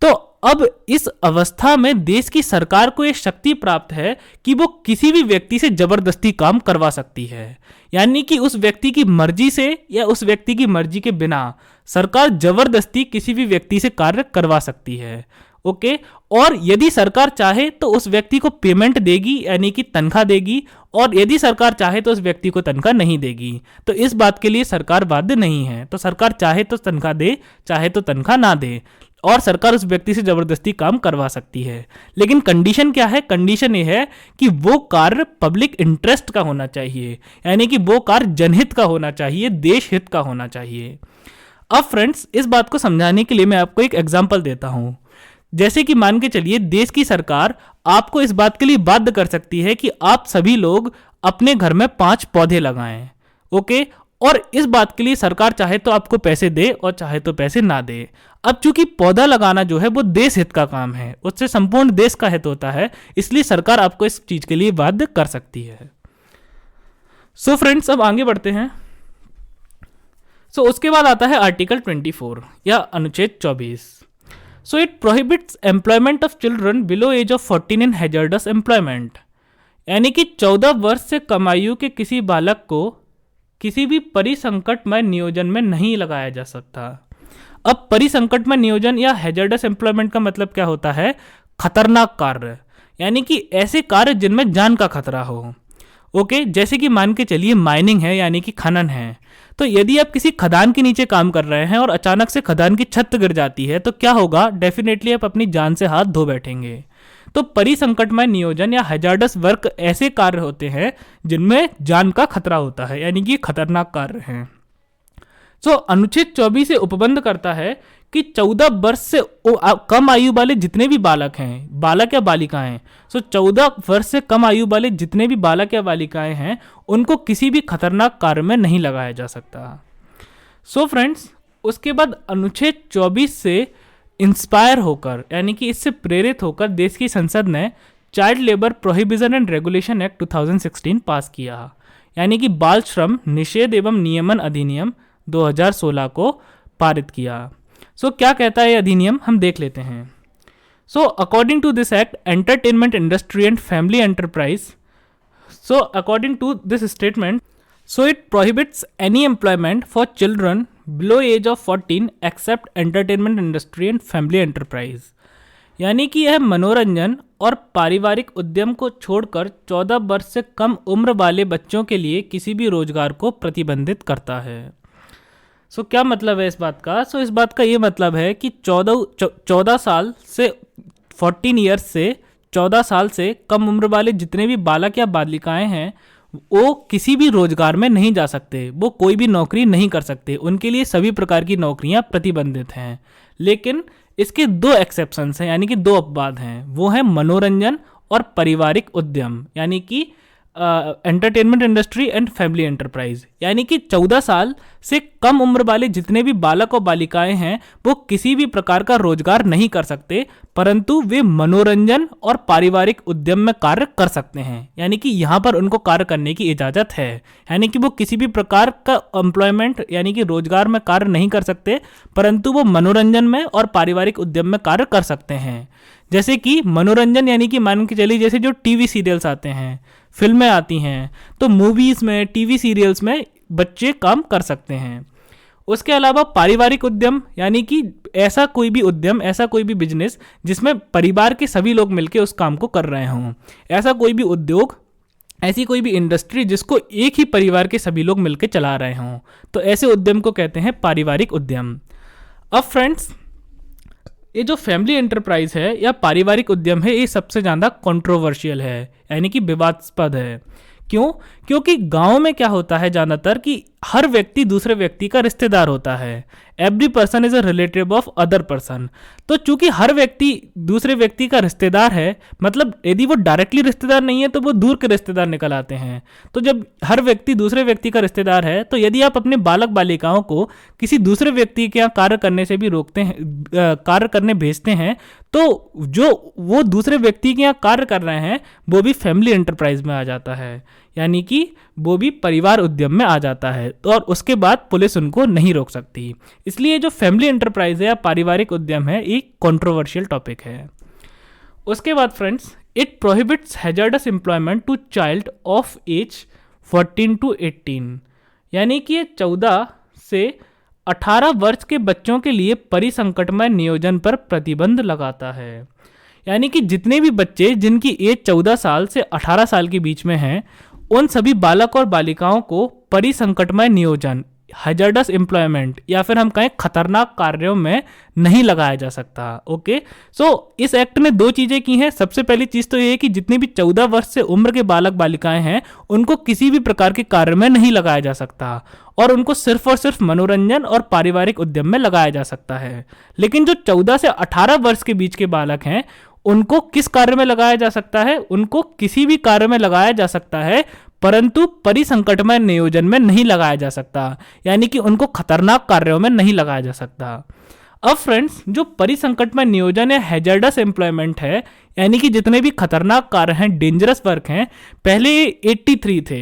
Speaker 1: तो अब इस अवस्था में देश की सरकार को यह शक्ति प्राप्त है कि वो किसी भी व्यक्ति से जबरदस्ती काम करवा सकती है, यानी कि उस व्यक्ति की मर्जी से या उस व्यक्ति की मर्जी के बिना सरकार जबरदस्ती किसी भी व्यक्ति से कार्य करवा सकती है। ओके, और यदि सरकार चाहे तो उस व्यक्ति को पेमेंट देगी, यानी कि तनख्वाह देगी, और यदि सरकार चाहे तो उस व्यक्ति को तनख्वाह नहीं देगी। तो इस बात के लिए सरकार बाध्य नहीं है। तो सरकार चाहे तो तनख्वाह दे, चाहे तो तनख्वाह ना दे, और सरकार उस व्यक्ति से जबरदस्ती काम करवा सकती है। लेकिन कंडीशन क्या है? कंडीशन ये है कि वो कार्य पब्लिक इंटरेस्ट का होना चाहिए, यानी कि वो कार्य जनहित का होना चाहिए, देश हित का होना चाहिए। अब फ्रेंड्स इस बात को समझाने के लिए मैं आपको एक एग्जाम्पल देता हूं। जैसे कि मान के चलिए देश की सरकार आपको इस बात के लिए बाध्य कर सकती है कि आप सभी लोग अपने घर में 5 पौधे लगाएं। ओके, और इस बात के लिए सरकार चाहे तो आपको पैसे दे और चाहे तो पैसे ना दे। अब चूंकि पौधा लगाना जो है वो देश हित का काम है, उससे संपूर्ण देश का हित होता है, इसलिए सरकार आपको इस चीज के लिए बाध्य कर सकती है। फ्रेंड्स अब आगे बढ़ते हैं। उसके बाद आता है आर्टिकल 24 या अनुच्छेद 24। It prohibits employment of children below age of 14 in hazardous employment, यानी कि 14 वर्ष से कम आयु के किसी बालक को किसी भी परिसंकटमय नियोजन में नहीं लगाया जा सकता। अब परिसंकटमय नियोजन या हैजर्डस एम्प्लॉयमेंट का मतलब क्या होता है? खतरनाक कार्य, यानी कि ऐसे कार्य जिनमें जान का खतरा हो। ओके, जैसे कि मान के चलिए माइनिंग है, यानी कि खनन है। तो यदि आप किसी खदान के नीचे काम कर रहे हैं और अचानक से खदान की छत गिर जाती है तो क्या होगा? डेफिनेटली आप अपनी जान से हाथ धो बैठेंगे। तो परिसंकटमय नियोजन या हैजार्डस वर्क ऐसे कार्य होते हैं जिनमें जान का खतरा होता है, यानी कि खतरनाक कार्य हैं। अनुच्छेद 24 से उपबंध करता है कि 14 वर्ष से कम आयु वाले जितने भी बालक हैं, बालक या बालिकाएं, 14 वर्ष से कम आयु वाले जितने भी बालक या बालिकाएं हैं उनको किसी भी खतरनाक कार्य में नहीं लगाया जा सकता। फ्रेंड्स, उसके बाद अनुच्छेद 24 से इंस्पायर होकर, यानी कि इससे प्रेरित होकर देश की संसद ने child labour prohibition and regulation act 2016 पास किया, यानी कि बाल श्रम निषेध एवं नियमन अधिनियम 2016 को पारित किया। क्या कहता है ये अधिनियम, हम देख लेते हैं। According to this act, entertainment industry and family enterprise, according to this statement, it prohibits any employment for children below age of 14 except entertainment industry and family enterprise, यानी कि यह मनोरंजन और पारिवारिक उद्यम को छोड़कर 14 वर्ष से कम उम्र वाले बच्चों के लिए किसी भी रोजगार को प्रतिबंधित करता है। क्या मतलब है इस बात का? इस बात का ये मतलब है कि 14 साल से 14 ईयर्स से 14 साल से कम उम्र वाले जितने भी बालक या बालिकाएं हैं वो किसी भी रोजगार में नहीं जा सकते, वो कोई भी नौकरी नहीं कर सकते, उनके लिए सभी प्रकार की नौकरियां प्रतिबंधित हैं। लेकिन इसके 2 एक्सेप्शंस हैं, यानी कि 2 अपवाद हैं, वो है मनोरंजन और पारिवारिक उद्यम, यानी कि entertainment industry and family enterprise, यानी कि 14 साल से कम उम्र वाले जितने भी बालक और बालिकाएं हैं वो किसी भी प्रकार का रोजगार नहीं कर सकते, परंतु वे मनोरंजन और पारिवारिक उद्यम में कार्य कर सकते हैं, यानी कि यहाँ पर उनको कार्य करने की इजाज़त है। यानी कि वो किसी भी प्रकार का एम्प्लॉयमेंट यानी कि रोजगार में कार्य नहीं कर सकते, परंतु वो मनोरंजन में और पारिवारिक उद्यम में कार्य कर सकते हैं। जैसे कि मनोरंजन, यानी कि मान के चलिए जैसे जो टीवी सीरियल्स आते हैं, फिल्में आती हैं, तो मूवीज़ में, टीवी सीरियल्स में बच्चे काम कर सकते हैं। उसके अलावा पारिवारिक उद्यम, यानी कि ऐसा कोई भी उद्यम, ऐसा कोई भी बिजनेस जिसमें परिवार के सभी लोग मिलकर उस काम को कर रहे हों, ऐसा कोई भी उद्योग, ऐसी कोई भी इंडस्ट्री जिसको एक ही परिवार के सभी लोग मिलकर चला रहे हों, तो ऐसे उद्यम को कहते हैं पारिवारिक उद्यम। अब फ्रेंड्स, ये जो फैमिली एंटरप्राइज है या पारिवारिक उद्यम है, ये सबसे ज़्यादा कंट्रोवर्शियल है, यानी कि विवादास्पद है। क्यों? क्योंकि गांव में क्या होता है ज़्यादातर कि हर व्यक्ति दूसरे व्यक्ति का रिश्तेदार होता है। Every person is a relative of other person. तो चूंकि हर व्यक्ति दूसरे व्यक्ति का रिश्तेदार है, मतलब यदि वो डायरेक्टली रिश्तेदार नहीं है तो वो दूर के रिश्तेदार निकल आते हैं। तो जब हर व्यक्ति दूसरे व्यक्ति का रिश्तेदार है, तो यदि आप अपने बालक बालिकाओं को किसी दूसरे व्यक्ति के यहाँ कार्य करने से भी रोकते हैं, कार्य करने भेजते हैं, तो जो वो दूसरे व्यक्ति के यहाँ कार्य कर रहे हैं वो भी फैमिली एंटरप्राइज में आ जाता है, यानी कि वो भी परिवार उद्यम में आ जाता है। तो और उसके बाद पुलिस उनको नहीं रोक सकती। इसलिए जो फैमिली एंटरप्राइज है या पारिवारिक उद्यम है, एक कंट्रोवर्शियल टॉपिक है। उसके बाद friends, it prohibits hazardous employment to child of age 14 to 18, यानी कि ये 14 से 18 वर्ष के बच्चों के लिए परिसंकटमय नियोजन पर प्रतिबंध लगाता है। यानी कि जितने भी बच्चे जिनकी एज 14 साल से 18 साल के बीच में हैं, उन सभी बालक और बालिकाओं को परिसंकटमय नियोजन, हैजर्डस एम्प्लॉयमेंट या फिर हम कहें खतरनाक कार्यों में नहीं लगाया जा सकता। ओके, इस एक्ट ने 2 चीज़ें की हैं। सबसे पहली चीज़ तो ये है कि जितने भी 14 वर्ष से उम्र के बालक बालिकाएं हैं उनको किसी भी प्रकार के कार्य में नहीं लगाया जा सकता और उनको सिर्फ और सिर्फ मनोरंजन और पारिवारिक उद्यम में लगाया जा सकता है। लेकिन जो 14 से 18 वर्ष के बीच के बालक हैं उनको किस कार्य में लगाया जा सकता है? उनको किसी भी कार्य में लगाया जा सकता है, परंतु परिसंकटमय नियोजन में नहीं लगाया जा सकता, यानी कि उनको खतरनाक कार्यों में नहीं लगाया जा सकता। अब फ्रेंड्स, जो परिसंकटमय नियोजन या हैजर्डस एम्प्लॉयमेंट है, यानी कि जितने भी खतरनाक कार्य हैं, डेंजरस वर्क हैं, पहले 83 थे,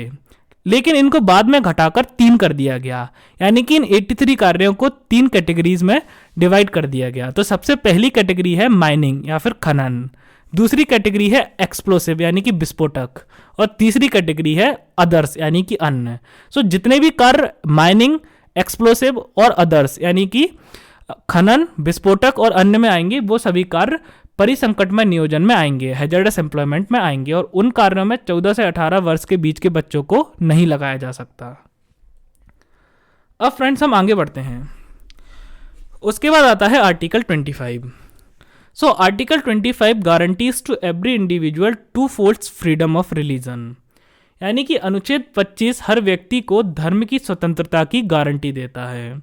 Speaker 1: लेकिन इनको बाद में घटाकर 3 कर दिया गया, यानी कि इन 83 कार्यों को 3 कैटेगरीज में डिवाइड कर दिया गया। तो सबसे पहली कैटेगरी है माइनिंग या फिर खनन, दूसरी कैटेगरी है एक्सप्लोसिव यानी कि विस्फोटक, और तीसरी कैटेगरी है अदर्स यानी कि अन्य। सो जितने भी कार्य माइनिंग, एक्सप्लोसिव और अदर्स यानी कि खनन, विस्फोटक और अन्य में आएंगे, वो सभी कार्य परिसंकटमय नियोजन में आएंगे, हैजर्डस एम्प्लॉयमेंट में आएंगे, और उन कार्यों में 14 से 18 वर्ष के बीच के बच्चों को नहीं लगाया जा सकता। अब फ्रेंड्स हम आगे बढ़ते हैं। उसके बाद आता है article 25। So article 25 guarantees to every individual 2 folds freedom of religion, यानी कि अनुच्छेद 25 हर व्यक्ति को धर्म की स्वतंत्रता की गारंटी देता है।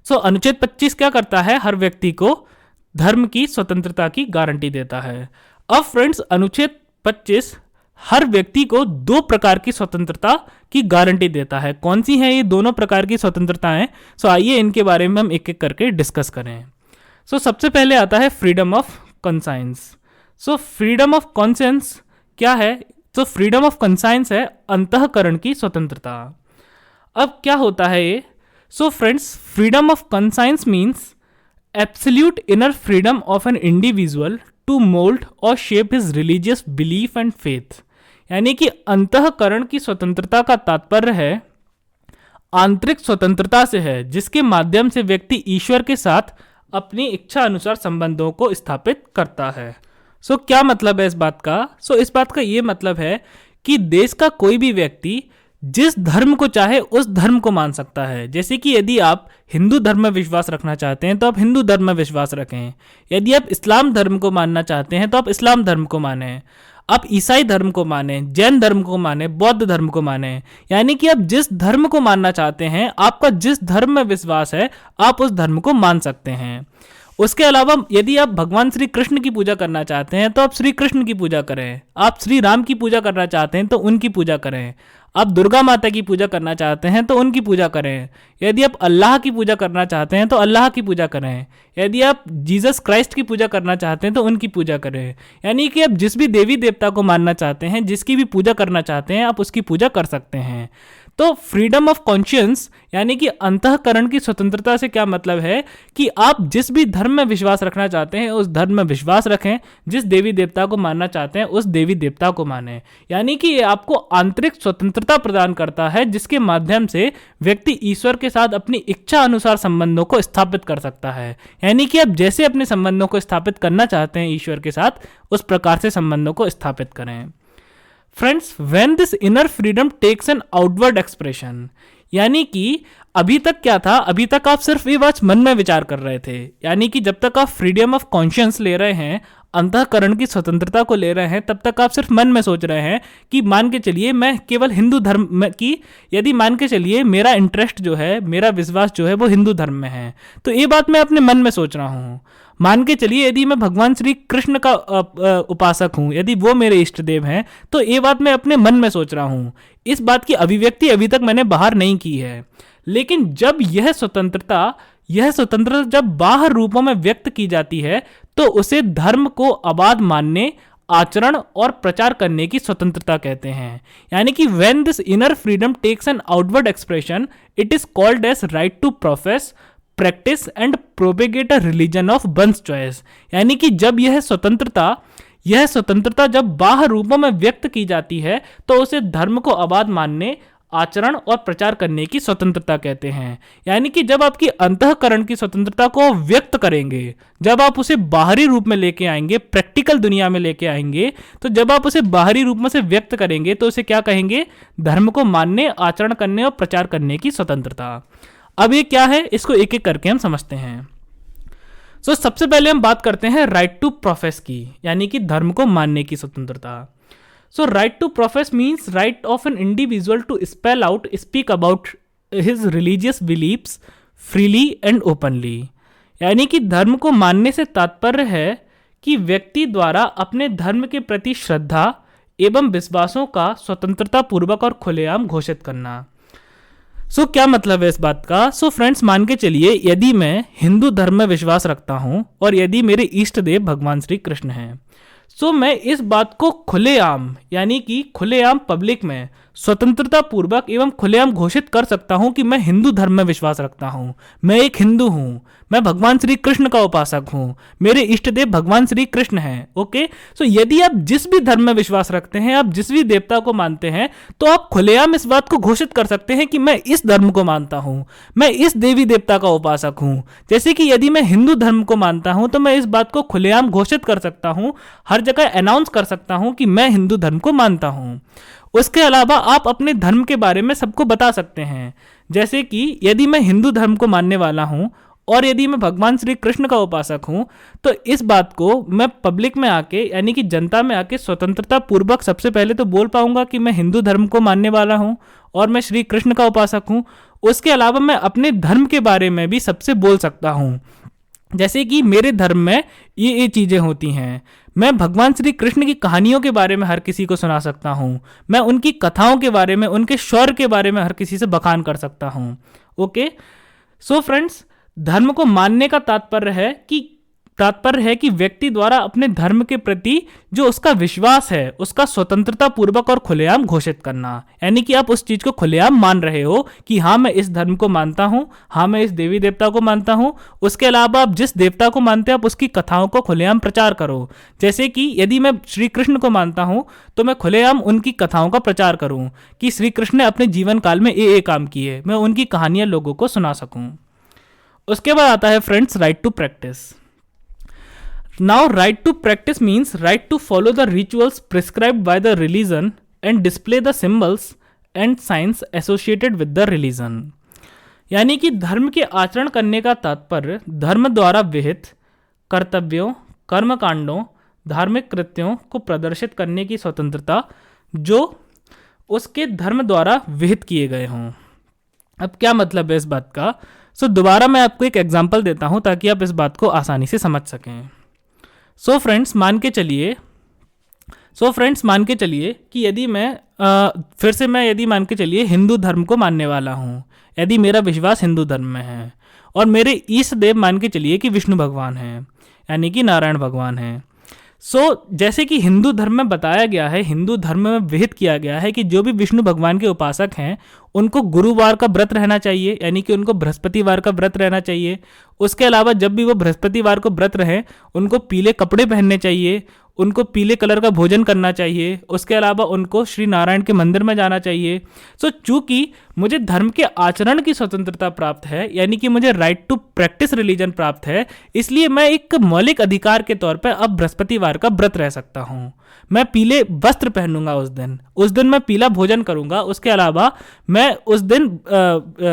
Speaker 1: सो अनुच्छेद 25 क्या करता है? हर व्यक्ति को धर्म की स्वतंत्रता की गारंटी देता है। अब फ्रेंड्स अनुच्छेद 25 हर व्यक्ति को 2 प्रकार की स्वतंत्रता की गारंटी देता है। कौन सी हैं ये दोनों प्रकार की स्वतंत्रताएं? सो आइए इनके बारे में हम एक एक करके डिस्कस करें। सो सबसे पहले आता है freedom of conscience. So freedom of conscience क्या है? तो फ्रीडम ऑफ कंसाइंस है अंतःकरण की स्वतंत्रता। अब क्या होता है ये? So friends freedom of conscience means absolute inner freedom of an individual to mould और shape his religious belief and faith, यानी कि अंतःकरण की स्वतंत्रता का तात्पर्य है आंतरिक स्वतंत्रता से है, जिसके माध्यम से व्यक्ति ईश्वर के साथ अपनी इच्छा अनुसार संबंधों को स्थापित करता है। सो क्या मतलब है इस बात का? सो इस बात का ये मतलब है कि देश का कोई भी व्यक्ति जिस धर्म को चाहे उस धर्म को मान सकता है। जैसे कि यदि आप हिंदू धर्म में विश्वास रखना चाहते हैं तो आप हिंदू धर्म में विश्वास रखें, यदि आप इस्लाम धर्म को मानना चाहते हैं तो आप इस्लाम धर्म को मानें, आप ईसाई धर्म को माने, जैन धर्म को माने, बौद्ध धर्म को माने, यानी कि आप जिस धर्म को मानना चाहते हैं, आपका जिस धर्म में विश्वास है, आप उस धर्म को मान सकते हैं। उसके अलावा यदि आप भगवान श्री कृष्ण की पूजा करना चाहते हैं तो आप श्री कृष्ण की पूजा करें, आप श्री राम की पूजा करना चाहते हैं तो उनकी पूजा करें, आप दुर्गा माता की पूजा करना चाहते हैं तो उनकी पूजा करें, यदि आप अल्लाह की पूजा करना चाहते हैं तो अल्लाह की पूजा करें, यदि आप जीसस क्राइस्ट की पूजा करना चाहते हैं तो उनकी पूजा करें। यानी कि आप जिस भी देवी देवता को मानना चाहते हैं, जिसकी भी पूजा करना चाहते हैं, आप उसकी पूजा कर सकते हैं। तो फ्रीडम ऑफ कॉन्शियंस यानी कि अंतःकरण की स्वतंत्रता से क्या मतलब है कि आप जिस भी धर्म में विश्वास रखना चाहते हैं उस धर्म में विश्वास रखें, जिस देवी देवता को मानना चाहते हैं उस देवी देवता को मानें। यानी कि ये आपको आंतरिक स्वतंत्रता प्रदान करता है, जिसके माध्यम से व्यक्ति ईश्वर के साथ अपनी इच्छा अनुसार संबंधों को स्थापित कर सकता है। यानी कि आप जैसे अपने संबंधों को स्थापित करना चाहते हैं ईश्वर के साथ, उस प्रकार से संबंधों को स्थापित करें। Friends, when this inner freedom takes an outward expression, यानी कि अभी तक क्या था? अभी तक आप सिर्फ ये बात मन में विचार कर रहे थे, यानी कि जब तक आप फ्रीडम ऑफ कॉन्शियंस ले रहे हैं, अंतःकरण की स्वतंत्रता को ले रहे हैं, तब तक आप सिर्फ मन में सोच रहे हैं कि मान के चलिए मैं केवल हिंदू धर्म की, यदि मान के चलिए मेरा इंटरेस्ट जो है, मेरा विश्वास जो है वो हिंदू धर्म में है, तो ये बात मैं अपने मन में सोच रहा हूँ। मान के चलिए यदि मैं भगवान श्री कृष्ण का उपासक हूँ, यदि वो मेरे इष्ट देव हैं, तो ये बात मैं अपने मन में सोच रहा हूँ। इस बात की अभिव्यक्ति अभी तक मैंने बाहर नहीं की है, लेकिन जब यह स्वतंत्रता जब बाहर रूपों में व्यक्त की जाती है तो उसे धर्म को अबाध मानने, आचरण और प्रचार करने की स्वतंत्रता कहते हैं। यानी कि when this inner freedom takes an outward expression, it is called as right to profess, practice and propagate a religion of one's choice. यानी कि जब यह स्वतंत्रता जब बाहर रूपों में व्यक्त की जाती है तो उसे धर्म को आबाद मानने, आचरण और प्रचार करने की स्वतंत्रता कहते हैं। यानी कि जब आपकी अंतःकरण की स्वतंत्रता को व्यक्त करेंगे, जब आप उसे बाहरी रूप में लेके आएंगे, प्रैक्टिकल दुनिया में लेके आएंगे, तो जब आप उसे बाहरी रूप में से व्यक्त करेंगे तो उसे क्या कहेंगे? धर्म को मानने, आचरण करने और प्रचार करने की स्वतंत्रता। अब ये क्या है, इसको एक एक करके हम समझते हैं। सो सबसे पहले हम बात करते हैं राइट टू प्रोफेस की, यानी कि धर्म को मानने की स्वतंत्रता। So right to profess means right of an individual to spell out, speak about his religious believes freely and openly. यानी कि धर्म को मानने से तात्पर्य है कि व्यक्ति द्वारा अपने धर्म के प्रति श्रद्धा एवं विश्वासों का स्वतंत्रता पूर्वक और खुलेआम घोषित करना। सो क्या मतलब है इस बात का? सो फ्रेंड्स, मान के चलिए यदि मैं हिंदू धर्म में विश्वास रखता हूं और यदि मेरे इष्ट देव भगवान श्री कृष्ण हैं, सो मैं इस बात को खुलेआम, यानी कि खुलेआम पब्लिक में स्वतंत्रता पूर्वक एवं खुलेआम घोषित कर सकता हूं कि मैं हिंदू धर्म में विश्वास रखता हूं, मैं एक हिंदू हूं, मैं भगवान श्री कृष्ण का उपासक हूं, मेरे इष्ट देव भगवान श्री कृष्ण हैं। ओके, सो यदि आप जिस भी धर्म में विश्वास रखते हैं, आप जिस भी देवता को मानते हैं, तो आप खुलेआम इस बात को घोषित कर सकते हैं कि मैं इस धर्म को मानता हूं, मैं इस देवी देवता का उपासक हूं। जैसे कि यदि मैं हिंदू धर्म को मानता हूं, तो मैं इस बात को खुलेआम घोषित कर सकता हूं, हर जगह अनाउंस कर सकता हूं कि मैं हिंदू धर्म को मानता हूं। उसके अलावा आप अपने धर्म के बारे में सबको बता सकते हैं। जैसे कि यदि मैं हिंदू धर्म को मानने वाला हूं और यदि मैं भगवान श्री कृष्ण का उपासक हूं, तो इस बात को मैं पब्लिक में आके, यानी कि जनता में आके स्वतंत्रता पूर्वक सबसे पहले तो बोल पाऊंगा कि मैं हिंदू धर्म को मानने वाला हूं और मैं श्री कृष्ण का उपासक हूं। उसके अलावा मैं अपने धर्म के बारे में भी सबसे बोल सकता हूं। जैसे कि मेरे धर्म में ये चीज़ें होती हैं। मैं भगवान श्री कृष्ण की कहानियों के बारे में हर किसी को सुना सकता हूँ, मैं उनकी कथाओं के बारे में, उनके शौर्य के बारे में हर किसी से बखान कर सकता हूँ। ओके, सो फ्रेंड्स, धर्म को मानने का तात्पर्य है कि व्यक्ति द्वारा अपने धर्म के प्रति जो उसका विश्वास है उसका स्वतंत्रता पूर्वक और खुलेआम घोषित करना। यानी कि आप उस चीज को खुलेआम मान रहे हो कि हाँ मैं इस धर्म को मानता हूँ, हाँ मैं इस देवी देवता को मानता हूँ। उसके अलावा आप जिस देवता को मानते हैं आप उसकी कथाओं को खुलेआम प्रचार करो। जैसे कि यदि मैं श्री कृष्ण को मानता हूँ तो मैं खुलेआम उनकी कथाओं का प्रचार करूँ कि श्री कृष्ण ने अपने जीवन काल में ये काम किए, मैं उनकी कहानियां लोगों को सुना सकूं। उसके बाद आता है friends right to practice. Now right to practice means right to follow the rituals prescribed by the religion and display the symbols and signs associated with the religion. यानी कि धर्म के आचरण करने का तात्पर्य धर्म द्वारा विहित कर्तव्यों, कर्मकांडों, धार्मिक कृत्यों को प्रदर्शित करने की स्वतंत्रता जो उसके धर्म द्वारा विहित किए गए हों। अब क्या मतलब है इस बात का? दोबारा मैं आपको एक एग्जांपल देता हूं ताकि आप इस बात को आसानी से समझ सकें। फ्रेंड्स मान के चलिए कि यदि मैं यदि मान के चलिए हिंदू धर्म को मानने वाला हूं, यदि मेरा विश्वास हिंदू धर्म में है और मेरे ईष्ट देव मान के चलिए कि विष्णु भगवान हैं, यानी कि नारायण भगवान हैं। जैसे कि हिंदू धर्म में बताया गया है, हिंदू धर्म में विहित किया गया है कि जो भी विष्णु भगवान के उपासक हैं उनको गुरुवार का व्रत रहना चाहिए, यानी कि उनको बृहस्पतिवार का व्रत रहना चाहिए। उसके अलावा जब भी वो बृहस्पतिवार को व्रत रहें उनको पीले कपड़े पहनने चाहिए, उनको पीले कलर का भोजन करना चाहिए। उसके अलावा उनको श्री नारायण के मंदिर में जाना चाहिए। चूंकि मुझे धर्म के आचरण की स्वतंत्रता प्राप्त है, यानी कि मुझे राइट टू प्रैक्टिस रिलीजन प्राप्त है, इसलिए मैं एक मौलिक अधिकार के तौर पर अब बृहस्पतिवार का व्रत रह सकता हूँ। मैं पीले वस्त्र पहनूंगा उस दिन मैं पीला भोजन करूंगा। उसके अलावा मैं उस दिन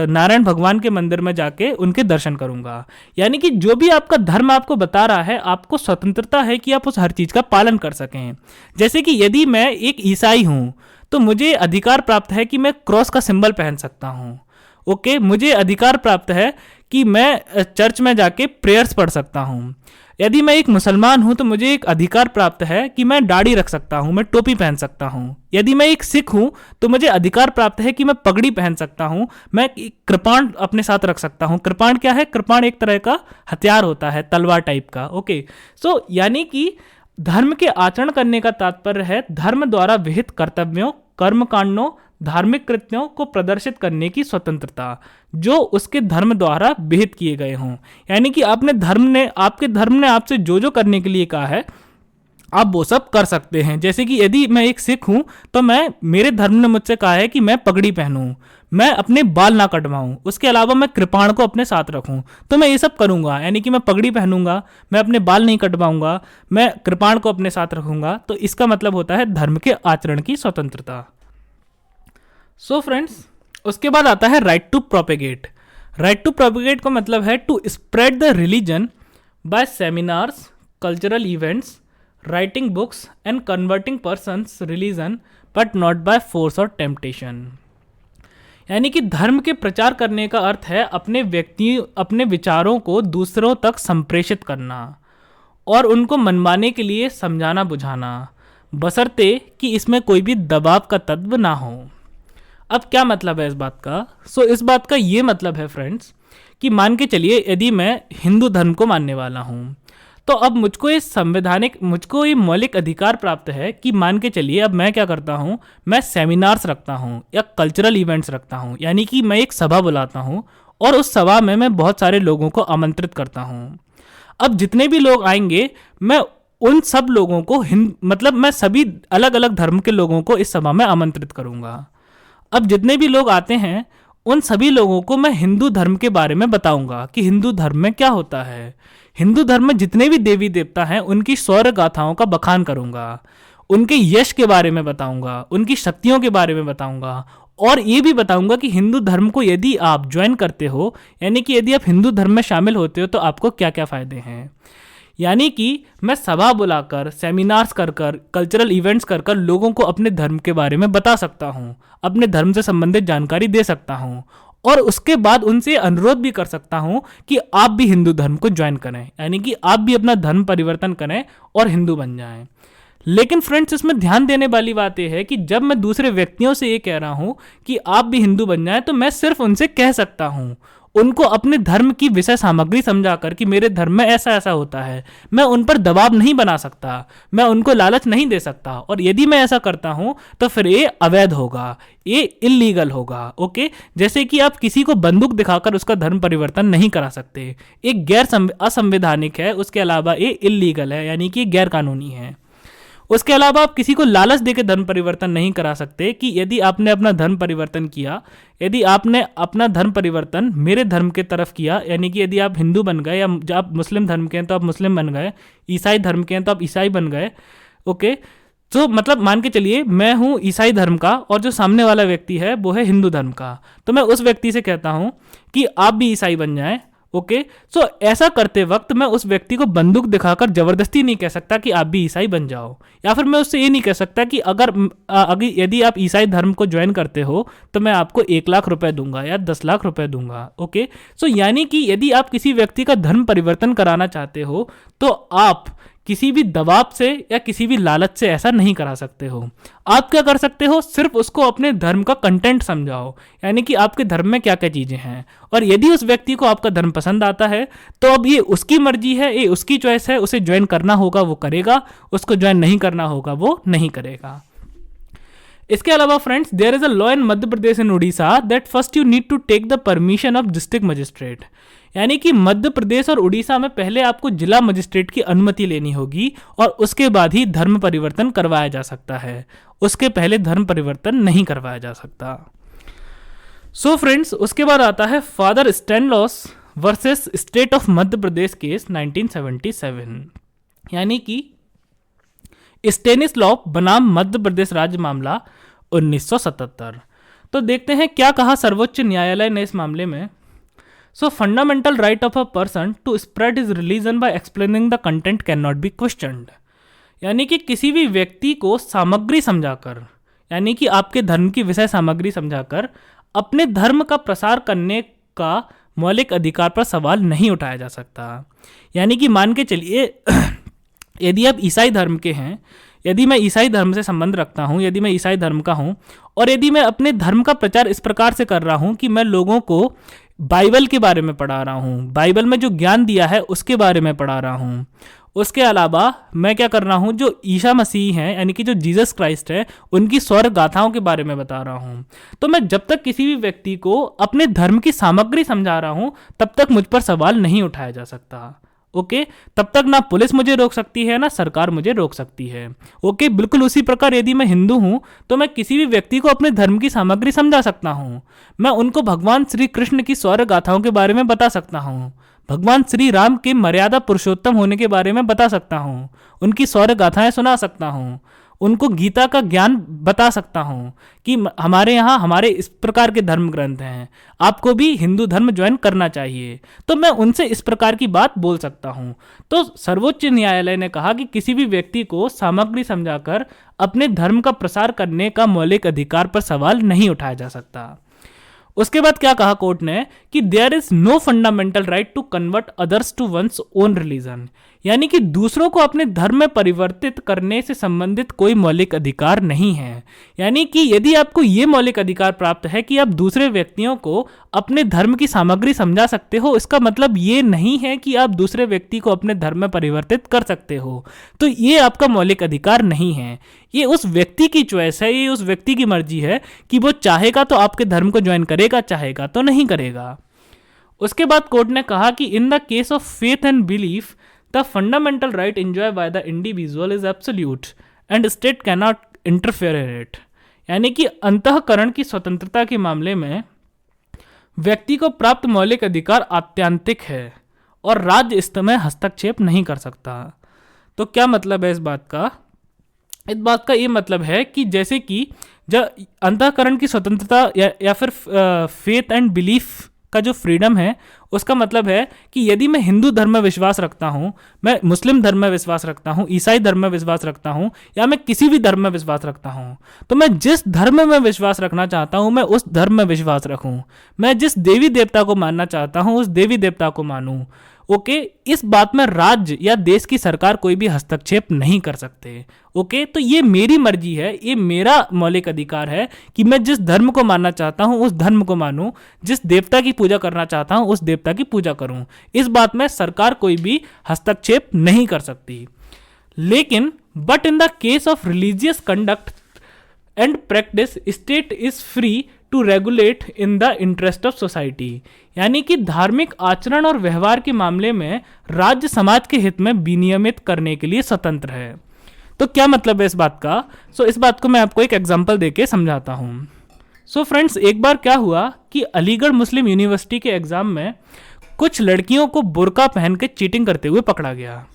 Speaker 1: नारायण भगवान के मंदिर में जाके उनके दर्शन करूंगा। यानी कि जो भी आपका धर्म आपको बता रहा है, आपको स्वतंत्रता है कि आप उस हर चीज का पालन कर सकें। जैसे कि यदि मैं एक ईसाई हूं तो मुझे अधिकार प्राप्त है कि मैं क्रॉस का सिंबल पहन सकता हूं। ओके, मुझे अधिकार प्राप्त है कि मैं चर्च में जाके प्रेयर्स पढ़ सकता हूं। यदि मैं एक मुसलमान हूं तो मुझे एक अधिकार प्राप्त है कि मैं दाढ़ी रख सकता हूं, मैं टोपी पहन सकता हूं। यदि मैं एक सिख हूं तो मुझे अधिकार प्राप्त है कि मैं पगड़ी पहन सकता हूं, मैं कृपाण अपने साथ रख सकता हूं। कृपाण क्या है? कृपाण एक तरह का हथियार होता है, तलवार टाइप का। ओके, यानी कि धर्म के आचरण करने का तात्पर्य है धर्म द्वारा विहित कर्तव्यों, कर्मकांडों, धार्मिक कृत्यों को प्रदर्शित करने की स्वतंत्रता जो उसके धर्म द्वारा विहित किए गए हों। यानी कि आपके धर्म ने आपसे जो करने के लिए कहा है आप वो सब कर सकते हैं। जैसे कि यदि मैं एक सिख हूं तो मेरे धर्म ने मुझसे कहा है कि मैं पगड़ी पहनूं, मैं अपने बाल ना कटवाऊं, उसके अलावा मैं कृपाण को अपने साथ रखूं, तो मैं ये सब करूंगा। यानी कि मैं पगड़ी पहनूंगा, मैं अपने बाल नहीं कटवाऊंगा, मैं कृपाण को अपने साथ रखूंगा। तो इसका मतलब होता है धर्म के आचरण की स्वतंत्रता। फ्रेंड्स, उसके बाद आता है right to propagate. Right to propagate का मतलब है to spread the religion by seminars, cultural events, writing books and converting persons religion but not by force और टेम्पटेशन। यानी कि धर्म के प्रचार करने का अर्थ है अपने विचारों को दूसरों तक संप्रेषित करना और उनको मनवाने के लिए समझाना बुझाना, बशर्ते कि इसमें कोई भी दबाव का तत्व ना हो। अब क्या मतलब है इस बात का? इस बात का ये मतलब है फ्रेंड्स कि मान के चलिए यदि मैं हिंदू धर्म को मानने वाला हूँ तो अब मुझको ये मौलिक अधिकार प्राप्त है कि मान के चलिए अब मैं क्या करता हूँ, मैं सेमिनार्स रखता हूँ या कल्चरल इवेंट्स रखता हूँ, यानी कि मैं एक सभा बुलाता हूँ और उस सभा में मैं बहुत सारे लोगों को आमंत्रित करता हूँ। अब जितने भी लोग आएंगे मैं उन सब लोगों को मतलब मैं सभी अलग अलग धर्म के लोगों को इस सभा में आमंत्रित करूंगा। अब जितने भी लोग आते हैं उन सभी लोगों को मैं हिंदू धर्म के बारे में बताऊंगा कि हिंदू धर्म में क्या होता है। हिंदू धर्म में जितने भी देवी देवता हैं उनकी शौर्य गाथाओं का बखान करूंगा, उनके यश के बारे में बताऊंगा, उनकी शक्तियों के बारे में बताऊंगा और ये भी बताऊंगा कि हिंदू धर्म को यदि आप ज्वाइन करते हो, यानी कि यदि आप हिंदू धर्म में शामिल होते हो तो आपको क्या क्या फ़ायदे हैं। यानी कि मैं सभा बुलाकर, सेमिनार्स कर कर, कल्चरल इवेंट्स कर कर लोगों को अपने धर्म के बारे में बता सकता हूँ, अपने धर्म से संबंधित जानकारी दे सकता हूँ और उसके बाद उनसे अनुरोध भी कर सकता हूँ कि आप भी हिंदू धर्म को ज्वाइन करें, यानी कि आप भी अपना धर्म परिवर्तन करें और हिंदू बन जाएं। लेकिन फ्रेंड्स इसमें ध्यान देने वाली बात यह है कि जब मैं दूसरे व्यक्तियों से ये कह रहा हूं कि आप भी हिंदू बन जाएं तो मैं सिर्फ उनसे कह सकता हूं, उनको अपने धर्म की विषय सामग्री समझाकर कि मेरे धर्म में ऐसा ऐसा होता है। मैं उन पर दबाव नहीं बना सकता, मैं उनको लालच नहीं दे सकता और यदि मैं ऐसा करता हूं तो फिर ये अवैध होगा, ये इल्लीगल होगा। ओके, जैसे कि आप किसी को बंदूक दिखाकर उसका धर्म परिवर्तन नहीं करा सकते, एक गैर असंवैधानिक है, उसके अलावा ये इल्लीगल है, यानी कि गैर कानूनी है। उसके अलावा आप किसी को लालच देकर धर्म परिवर्तन नहीं करा सकते कि यदि आपने अपना धर्म परिवर्तन किया, यदि आपने अपना धर्म परिवर्तन मेरे धर्म के तरफ किया, यानी कि यदि आप हिंदू बन गए या आप मुस्लिम धर्म के हैं तो आप मुस्लिम बन गए, ईसाई धर्म के हैं तो आप ईसाई बन गए। ओके, तो मतलब मान के चलिए मैं हूँ ईसाई धर्म का और जो सामने वाला व्यक्ति है वो है हिंदू धर्म का, तो मैं उस व्यक्ति से कहता हूँ कि आप भी ईसाई बन जाएं। ओके, सो ऐसा करते वक्त मैं उस व्यक्ति को बंदूक दिखाकर जबरदस्ती नहीं कह सकता कि आप भी ईसाई बन जाओ, या फिर मैं उससे ये नहीं कह सकता कि अगर यदि आप ईसाई धर्म को ज्वाइन करते हो तो मैं आपको 1,00,000 रुपए दूंगा या 10,00,000 रुपए दूंगा। ओके, सो यानी कि यदि आप किसी व्यक्ति का धर्म परिवर्तन कराना चाहते हो तो आप किसी भी दबाव से या किसी भी लालच से ऐसा नहीं करा सकते हो। आप क्या कर सकते हो, सिर्फ उसको अपने धर्म का कंटेंट समझाओ, यानी कि आपके धर्म में क्या क्या चीज़ें हैं, और यदि उस व्यक्ति को आपका धर्म पसंद आता है तो अब ये उसकी मर्जी है, ये उसकी चॉइस है, उसे ज्वाइन करना होगा वो करेगा, उसको ज्वाइन नहीं करना होगा वो नहीं करेगा। इसके अलावा friends, there is a law in Madhya Pradesh and Orissa that first you need to take the permission of district magistrate, यानी कि मध्य प्रदेश और उड़ीसा में पहले आपको जिला मजिस्ट्रेट की अनुमति लेनी होगी और उसके बाद ही धर्म परिवर्तन करवाया जा सकता है, उसके पहले धर्म परिवर्तन नहीं करवाया जा सकता। सो फ्रेंड्स, उसके बाद आता है father Stanislaus versus state of Madhya Pradesh case 1977, यानी कि स्टेनिस्लॉ बनाम मध्य प्रदेश राज्य मामला 1977। तो देखते हैं क्या कहा सर्वोच्च न्यायालय ने इस मामले में। So fundamental right of a person to spread his religion by explaining the content can not be questioned, यानी कि किसी भी व्यक्ति को सामग्री समझाकर, यानी कि आपके धर्म की विषय सामग्री समझाकर अपने धर्म का प्रसार करने का मौलिक अधिकार पर सवाल नहीं उठाया जा सकता। यानी कि मान के चलिए यदि आप ईसाई धर्म के हैं, यदि मैं ईसाई धर्म से संबंध रखता हूँ, यदि मैं ईसाई धर्म का हूँ और यदि मैं अपने धर्म का प्रचार इस प्रकार से कर रहा हूँ कि मैं लोगों को बाइबल के बारे में पढ़ा रहा हूँ, बाइबल में जो ज्ञान दिया है उसके बारे में पढ़ा रहा हूँ, उसके अलावा मैं क्या कर रहा हूँ, जो ईसा मसीह हैं यानी कि जो जीसस क्राइस्ट है उनकी स्वर्ग गाथाओं के बारे में बता रहा हूँ, तो मैं जब तक किसी भी व्यक्ति को अपने धर्म की सामग्री समझा रहा हूँ तब तक मुझ पर सवाल नहीं उठाया जा सकता। ओके, तब तक ना पुलिस मुझे रोक सकती है ना सरकार मुझे रोक सकती है। ओके, बिल्कुल उसी प्रकार यदि मैं हिंदू हूं तो मैं किसी भी व्यक्ति को अपने धर्म की सामग्री समझा सकता हूं। मैं उनको भगवान श्री कृष्ण की स्वर्ग गाथाओं के बारे में बता सकता हूं, भगवान श्री राम के मर्यादा पुरुषोत्तम होने के बारे में बता सकता हूं, उनकी स्वर्ग गाथाएं सुना सकता हूं, उनको गीता का ज्ञान बता सकता हूं कि हमारे यहाँ हमारे इस प्रकार के धर्म ग्रंथ हैं, आपको भी हिंदू धर्म ज्वाइन करना चाहिए, तो मैं उनसे इस प्रकार की बात बोल सकता हूं। तो सर्वोच्च न्यायालय ने कहा कि किसी भी व्यक्ति को सामग्री समझाकर अपने धर्म का प्रसार करने का मौलिक अधिकार पर सवाल नहीं उठाया जा सकता। उसके बाद क्या कहा कोर्ट ने कि there is no fundamental right to convert others to one's own religion, यानी कि दूसरों को अपने धर्म में परिवर्तित करने से संबंधित कोई मौलिक अधिकार नहीं है। यानी कि यदि आपको ये मौलिक अधिकार प्राप्त है कि आप दूसरे व्यक्तियों को अपने धर्म की सामग्री समझा सकते हो, इसका मतलब ये नहीं है कि आप दूसरे व्यक्ति को अपने धर्म में परिवर्तित कर सकते हो। तो ये आपका मौलिक अधिकार नहीं है, ये उस व्यक्ति की चॉइस है, ये उस व्यक्ति की मर्जी है कि वो चाहेगा तो आपके धर्म को ज्वाइन करेगा, चाहेगा तो नहीं करेगा। उसके बाद कोर्ट ने कहा कि इन the case of faith and belief the fundamental right enjoy by the individual is absolute and state can not interfere in it. यानी कि अंतःकरण की स्वतंत्रता के मामले में व्यक्ति को प्राप्त मौलिक अधिकार आत्यांतिक है और राज्य इसमें हस्तक्षेप नहीं कर सकता। तो क्या मतलब है इस बात का? इस बात का ये मतलब है कि जैसे कि जब अंतःकरण की स्वतंत्रता या फिर फेथ एंड बिलीफ का जो फ्रीडम है, उसका मतलब है कि यदि मैं हिंदू धर्म में विश्वास रखता हूँ, मैं मुस्लिम धर्म में विश्वास रखता हूँ, ईसाई धर्म में विश्वास रखता हूँ, या मैं किसी भी धर्म में विश्वास रखता हूँ, तो मैं जिस धर्म में विश्वास रखना चाहता हूँ मैं उस धर्म में विश्वास रखूँ, मैं जिस देवी देवता को मानना चाहता हूँ उस देवी देवता को मानूँ। ओके, इस बात में राज्य या देश की सरकार कोई भी हस्तक्षेप नहीं कर सकते। ओके, तो ये मेरी मर्जी है, ये मेरा मौलिक अधिकार है कि मैं जिस धर्म को मानना चाहता हूँ उस धर्म को मानूं, जिस देवता की पूजा करना चाहता हूँ उस देवता की पूजा करूँ। इस बात में सरकार कोई भी हस्तक्षेप नहीं कर सकती। लेकिन but in the case of religious conduct and practice state is free to regulate in the interest of society. यानी कि धार्मिक आचरण और व्यवहार के मामले में राज्य समाज के हित में विनियमित करने के लिए स्वतंत्र है। तो क्या मतलब है इस बात का? इस बात को मैं आपको एक एग्जांपल देके समझाता हूँ। फ्रेंड्स, एक बार क्या हुआ कि अलीगढ़ मुस्लिम यूनिवर्सिटी के एग्जाम में कुछ लड़कियों को बुर्का पहन के चीटिंग करते हुए पकड़ा गया।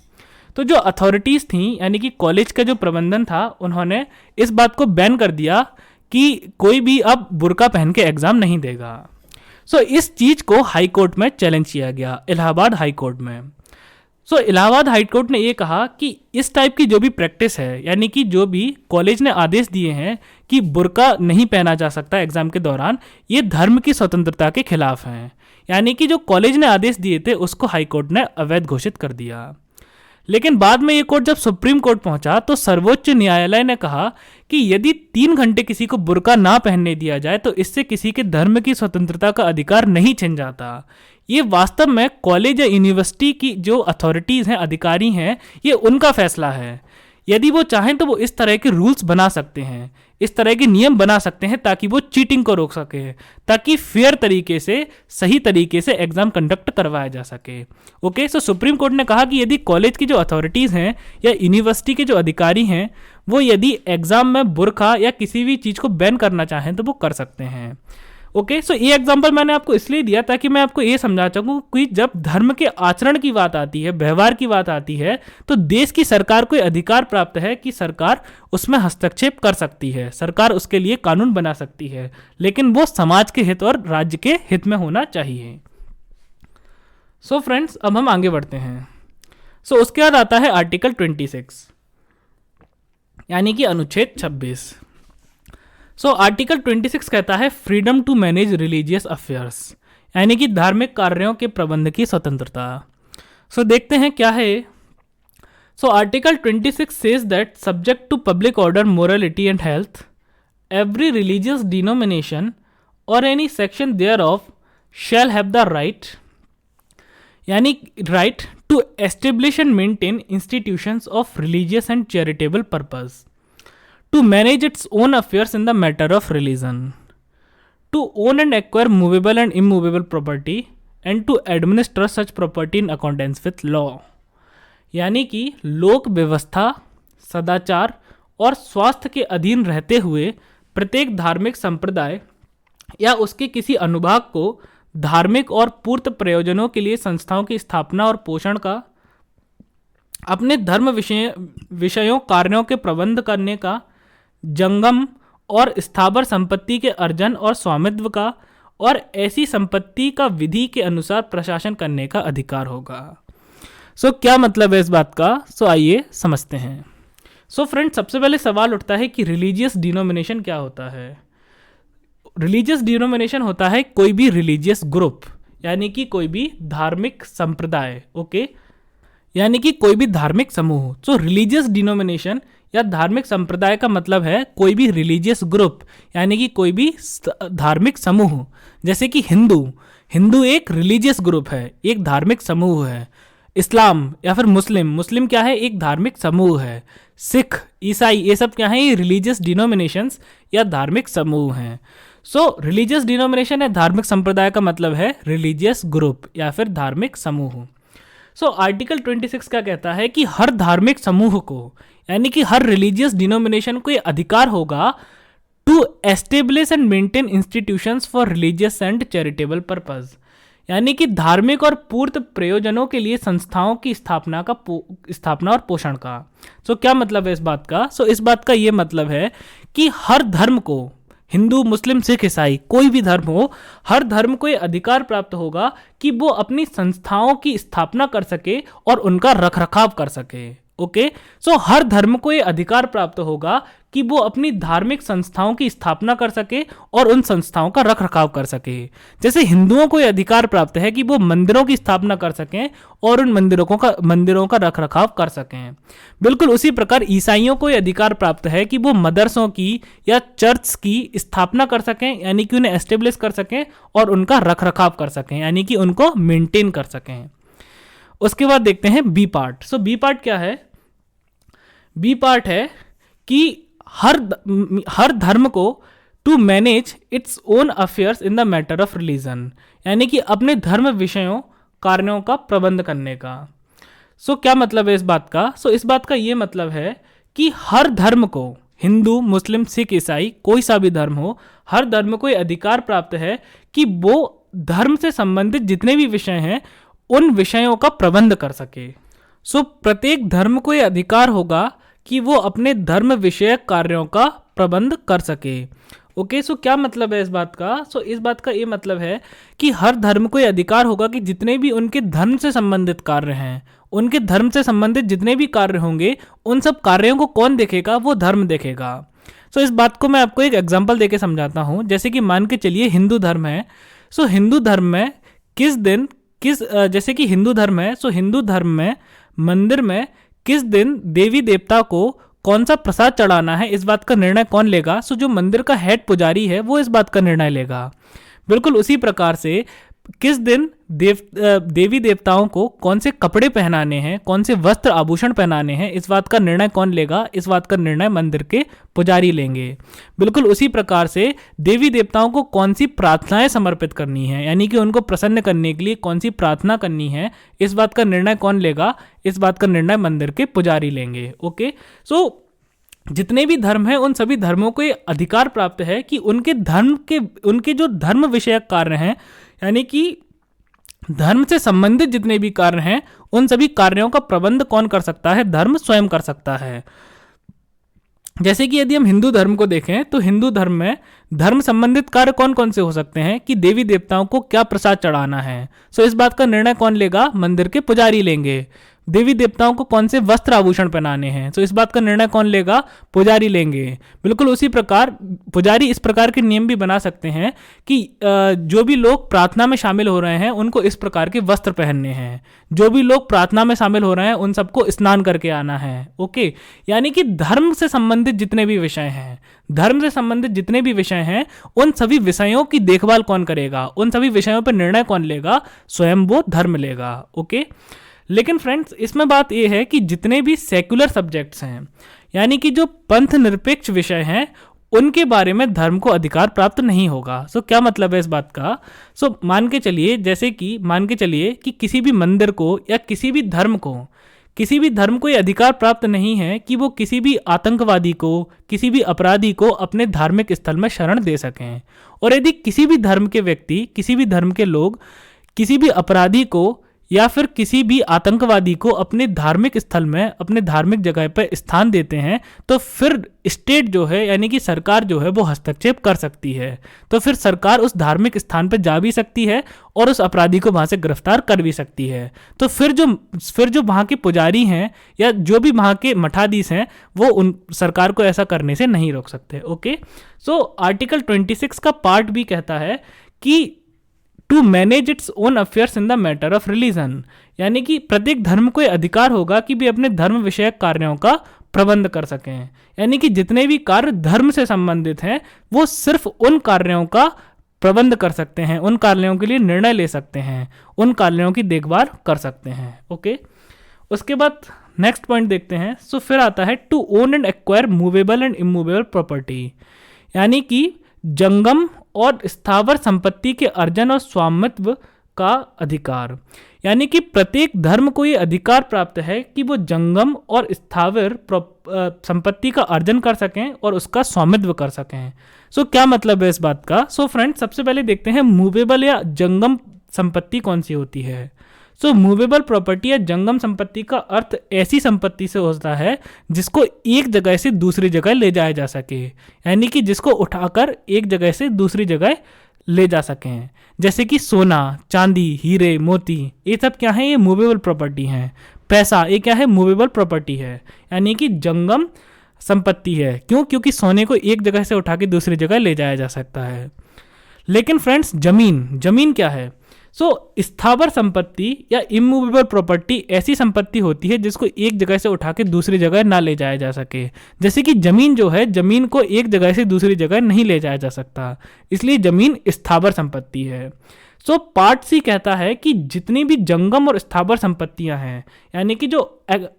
Speaker 1: तो जो अथॉरिटीज़ थी, यानी कि कॉलेज का जो प्रबंधन था, उन्होंने इस बात को बैन कर दिया कि कोई भी अब बुर्का पहन के एग्ज़ाम नहीं देगा। इस चीज़ को हाई कोर्ट में चैलेंज किया गया, इलाहाबाद हाई कोर्ट में। इलाहाबाद हाई कोर्ट ने ये कहा कि इस टाइप की जो भी प्रैक्टिस है, यानी कि जो भी कॉलेज ने आदेश दिए हैं कि बुर्का नहीं पहना जा सकता एग्ज़ाम के दौरान, ये धर्म की स्वतंत्रता के खिलाफ हैं। यानी कि जो कॉलेज ने आदेश दिए थे उसको हाई कोर्ट ने अवैध घोषित कर दिया। लेकिन बाद में ये कोर्ट जब सुप्रीम कोर्ट पहुंचा तो सर्वोच्च न्यायालय ने कहा कि यदि 3 घंटे किसी को बुर्का ना पहनने दिया जाए तो इससे किसी के धर्म की स्वतंत्रता का अधिकार नहीं छिन जाता। ये वास्तव में कॉलेज या यूनिवर्सिटी की जो अथॉरिटीज़ हैं, अधिकारी हैं, ये उनका फैसला है। यदि वो चाहें तो वो इस तरह के रूल्स बना सकते हैं, इस तरह के नियम बना सकते हैं ताकि वो चीटिंग को रोक सके, ताकि फेयर तरीके से, सही तरीके से एग्जाम कंडक्ट करवाया जा सके। ओके, सुप्रीम कोर्ट ने कहा कि यदि कॉलेज की जो अथॉरिटीज़ हैं या यूनिवर्सिटी के जो अधिकारी हैं, वो यदि एग्जाम में बुर्का या किसी भी चीज़ को बैन करना चाहें तो वो कर सकते हैं। ओके, ये एग्जांपल मैंने आपको इसलिए दिया ताकि मैं आपको ये समझा सकूं कि जब धर्म के आचरण की बात आती है, व्यवहार की बात आती है, तो देश की सरकार को अधिकार प्राप्त है कि सरकार उसमें हस्तक्षेप कर सकती है, सरकार उसके लिए कानून बना सकती है, लेकिन वो समाज के हित और राज्य के हित में होना चाहिए। फ्रेंड्स, अब हम आगे बढ़ते हैं। उसके बाद आता है आर्टिकल 26, यानी कि अनुच्छेद 26। आर्टिकल 26 कहता है freedom to manage religious affairs, यानी कि धार्मिक कार्यों के प्रबंध की स्वतंत्रता। देखते हैं क्या है। Article 26 says that subject to public order, morality and health, every religious denomination or any section thereof shall have the right, यानी right to establish and maintain institutions of religious and charitable purpose, to manage its own affairs in the matter of religion, to own and acquire movable and immovable property, and to administer such property in accordance with law। यानी कि लोक व्यवस्था, सदाचार और स्वास्थ्य के अधीन रहते हुए प्रत्येक धार्मिक संप्रदाय या उसके किसी अनुभाग को धार्मिक और पूर्त प्रयोजनों के लिए संस्थाओं की स्थापना और पोषण का, अपने धर्म विषयों कार्यों के प्रबंध करने का, जंगम और स्थावर संपत्ति के अर्जन और स्वामित्व का और ऐसी संपत्ति का विधि के अनुसार प्रशासन करने का अधिकार होगा। क्या मतलब है इस बात का? आइए समझते हैं। फ्रेंड्स, सबसे पहले सवाल उठता है कि रिलीजियस डिनोमिनेशन क्या होता है। रिलीजियस डिनोमिनेशन होता है कोई भी रिलीजियस ग्रुप, यानी कि कोई भी धार्मिक संप्रदाय, ओके, यानी कि कोई भी धार्मिक समूह। सो रिलीजियस डिनोमिनेशन या धार्मिक संप्रदाय का मतलब है कोई भी रिलीजियस ग्रुप, यानी कि कोई भी धार्मिक समूह। जैसे कि हिंदू एक रिलीजियस ग्रुप है, एक धार्मिक समूह है। इस्लाम या फिर मुस्लिम क्या है, एक धार्मिक समूह है। सिख, ईसाई, ये सब क्या है, ये रिलीजियस डिनोमिनेशंस या धार्मिक समूह हैं। सो रिलीजियस डिनोमिनेशन या धार्मिक संप्रदाय का मतलब है रिलीजियस ग्रुप या फिर धार्मिक समूह। सो आर्टिकल 26 क्या कहता है कि हर धार्मिक समूह को, यानी कि हर रिलीजियस डिनोमिनेशन को ये अधिकार होगा to establish and maintain institutions for religious and charitable purpose, यानी कि धार्मिक और पूर्त प्रयोजनों के लिए संस्थाओं की स्थापना और पोषण का। सो क्या मतलब है इस बात का? सो इस बात का ये मतलब है कि हर धर्म को, हिंदू, मुस्लिम, सिख, ईसाई, कोई भी धर्म हो, हर धर्म को ये अधिकार प्राप्त होगा कि वो अपनी संस्थाओं की स्थापना कर सके और उनका रखरखाव कर सके। ओके, सो हर धर्म को ये अधिकार प्राप्त होगा कि वो अपनी धार्मिक संस्थाओं की स्थापना कर सके और उन संस्थाओं का रखरखाव कर सके। जैसे हिंदुओं को ये अधिकार प्राप्त है कि वो मंदिरों की स्थापना कर सकें और उन मंदिरों का रखरखाव कर सकें। बिल्कुल उसी प्रकार ईसाइयों को ये अधिकार प्राप्त है कि वो मदरसों की या चर्च की स्थापना कर सकें, यानी कि उन्हें एस्टेब्लिश कर सकें और उनका रखरखाव कर सकें, यानी कि उनको मेंटेन कर सकें। उसके बाद देखते हैं B part. So B part क्या है? बी पार्ट है कि हर धर्म को to manage its own affairs in the matter of religion, यानी कि अपने धर्म विषयों कार्यों का प्रबंध करने का। सो क्या मतलब है इस बात का? सो इस बात का ये मतलब है कि हर धर्म को, हिंदू, मुस्लिम, सिख, ईसाई, कोई सा भी धर्म हो, हर धर्म को ये अधिकार प्राप्त है कि वो धर्म से संबंधित जितने भी विषय हैं उन विषयों का प्रबंध कर सके। सो प्रत्येक धर्म को यह अधिकार होगा कि वो अपने धर्म विषयक कार्यों का प्रबंध कर सके। ओके, सो क्या मतलब है इस बात का? सो इस बात का ये मतलब है कि हर धर्म को यह अधिकार होगा कि जितने भी उनके धर्म से संबंधित कार्य हैं, उनके धर्म से संबंधित जितने भी कार्य होंगे, उन सब कार्यों को कौन देखेगा? वो धर्म देखेगा। सो इस बात को मैं आपको एक एग्जांपल देके समझाता हूँ। जैसे कि मान के चलिए हिंदू धर्म है। सो हिंदू धर्म में जैसे कि हिंदू धर्म है, सो हिंदू धर्म में मंदिर में किस दिन देवी देवता को कौन सा प्रसाद चढ़ाना है, इस बात का निर्णय कौन लेगा? सो जो मंदिर का हेड पुजारी है वो इस बात का निर्णय लेगा। बिल्कुल उसी प्रकार से किस दिन देवी देवताओं को कौन से कपड़े पहनाने हैं, कौन से वस्त्र आभूषण पहनाने हैं, इस बात का निर्णय कौन लेगा? इस बात का निर्णय मंदिर के पुजारी लेंगे। बिल्कुल उसी प्रकार से देवी देवताओं को कौन सी प्रार्थनाएं समर्पित करनी है, यानी कि उनको प्रसन्न करने के लिए कौन सी प्रार्थना करनी है, इस बात का निर्णय कौन लेगा? इस बात का निर्णय मंदिर के पुजारी लेंगे। ओके, सो जितने भी धर्म हैं उन सभी धर्मों को ये अधिकार प्राप्त है कि उनके जो धर्म विषयक कार्य हैं, यानी कि धर्म से संबंधित जितने भी कार्य हैं, उन सभी कार्यों का प्रबंध कौन कर सकता है? धर्म स्वयं कर सकता है। जैसे कि यदि हम हिंदू धर्म को देखें तो हिंदू धर्म में धर्म संबंधित कार्य कौन कौन से हो सकते हैं कि देवी देवताओं को क्या प्रसाद चढ़ाना है। सो इस बात का निर्णय कौन लेगा? मंदिर के पुजारी लेंगे। देवी देवताओं को कौन से वस्त्र आभूषण पहनाने हैं, तो इस बात का निर्णय कौन लेगा? पुजारी लेंगे। बिल्कुल उसी प्रकार पुजारी इस प्रकार के नियम भी बना सकते हैं कि जो भी लोग प्रार्थना में शामिल हो रहे हैं उनको इस प्रकार के वस्त्र पहनने हैं, जो भी लोग प्रार्थना में शामिल हो रहे हैं उन सबको स्नान करके आना है। ओके, यानी कि धर्म से संबंधित जितने भी विषय हैं, धर्म से संबंधित जितने भी विषय हैं, उन सभी विषयों की देखभाल कौन करेगा? उन सभी विषयों पर निर्णय कौन लेगा? स्वयं वो धर्म लेगा। ओके, लेकिन फ्रेंड्स इसमें बात यह है कि जितने भी सेक्युलर सब्जेक्ट्स हैं, यानी कि जो पंथ निरपेक्ष विषय हैं, उनके बारे में धर्म को अधिकार प्राप्त नहीं होगा। सो क्या मतलब है इस बात का? सो मान के चलिए कि किसी भी मंदिर को या किसी भी धर्म को ये अधिकार प्राप्त नहीं है कि वो किसी भी आतंकवादी को, किसी भी अपराधी को अपने धार्मिक स्थल में शरण दे सकें। और यदि किसी भी धर्म के व्यक्ति, किसी भी धर्म के लोग किसी भी अपराधी को या फिर किसी भी आतंकवादी को अपने धार्मिक स्थल में, अपने धार्मिक जगह पर स्थान देते हैं, तो फिर स्टेट जो है, यानी कि सरकार जो है, वो हस्तक्षेप कर सकती है। तो फिर सरकार उस धार्मिक स्थान पर जा भी सकती है और उस अपराधी को वहाँ से गिरफ्तार कर भी सकती है। तो फिर जो वहाँ के पुजारी हैं या जो भी वहाँ के मठाधीश हैं, वो उन सरकार को ऐसा करने से नहीं रोक सकते। ओके, सो आर्टिकल 26 का पार्ट भी कहता है कि to manage its own affairs in the matter of religion, यानी कि प्रत्येक धर्म को यह अधिकार होगा कि वे अपने धर्म विषयक कार्यों का प्रबंध कर सकें। यानी कि जितने भी कार्य धर्म से संबंधित हैं वो सिर्फ उन कार्यों का प्रबंध कर सकते हैं, उन कार्यों के लिए निर्णय ले सकते हैं, उन कार्यों की देखभाल कर सकते हैं। ओके, उसके बाद नेक्स्ट पॉइंट देखते हैं। सो फिर आता है to own and acquire movable and immovable property, यानी कि जंगम और स्थावर संपत्ति के अर्जन और स्वामित्व का अधिकार। यानी कि प्रत्येक धर्म को ये अधिकार प्राप्त है कि वो जंगम और स्थावर संपत्ति का अर्जन कर सकें और उसका स्वामित्व कर सकें। सो क्या मतलब है इस बात का? सो फ्रेंड्स, सबसे पहले देखते हैं मूवेबल या जंगम संपत्ति कौन सी होती है। सो मूवेबल प्रॉपर्टी या जंगम संपत्ति का अर्थ ऐसी संपत्ति से होता है जिसको एक जगह से दूसरी जगह ले जाया जा सके, यानी कि जिसको उठाकर एक जगह से दूसरी जगह ले जा सकें। जैसे कि सोना, चांदी, हीरे, मोती, ये सब क्या है? ये मूवेबल प्रॉपर्टी हैं। पैसा, ये क्या है? मूवेबल प्रॉपर्टी है, यानी कि जंगम संपत्ति है। क्यों? क्योंकि सोने को एक जगह से उठा के दूसरी जगह ले जाया जा सकता है। लेकिन फ्रेंड्स, जमीन क्या है? स्थावर संपत्ति या इमूवेबल प्रॉपर्टी ऐसी संपत्ति होती है जिसको एक जगह से उठा के दूसरी जगह ना ले जाया जा सके। जैसे कि जमीन जो है, जमीन को एक जगह से दूसरी जगह नहीं ले जाया जा सकता, इसलिए जमीन स्थावर संपत्ति है। पार्ट सी कहता है कि जितनी भी जंगम और स्थावर संपत्तियां हैं, यानी कि जो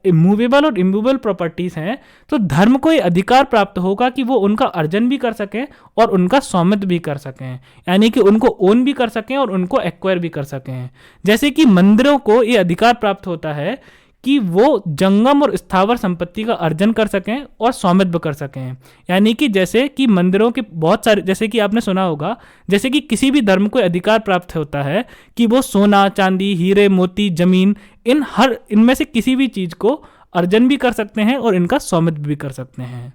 Speaker 1: मूवेबल और इमूवेबल प्रॉपर्टीज हैं, तो धर्म को ये अधिकार प्राप्त होगा कि वो उनका अर्जन भी कर सकें और उनका स्वामित्व भी कर सकें, यानी कि उनको ओन भी कर सकें और उनको एक्वायर भी कर सकें। जैसे कि मंदिरों को ये अधिकार प्राप्त होता है कि वो जंगम और स्थावर संपत्ति का अर्जन कर सकें और स्वामित्व कर सकें। यानी कि जैसे कि मंदिरों के बहुत सारे, जैसे कि आपने सुना होगा, जैसे कि किसी भी धर्म को अधिकार प्राप्त होता है कि वो सोना, चांदी, हीरे, मोती, जमीन, इनमें से किसी भी चीज को अर्जन भी कर सकते हैं और इनका स्वामित्व भी कर सकते हैं।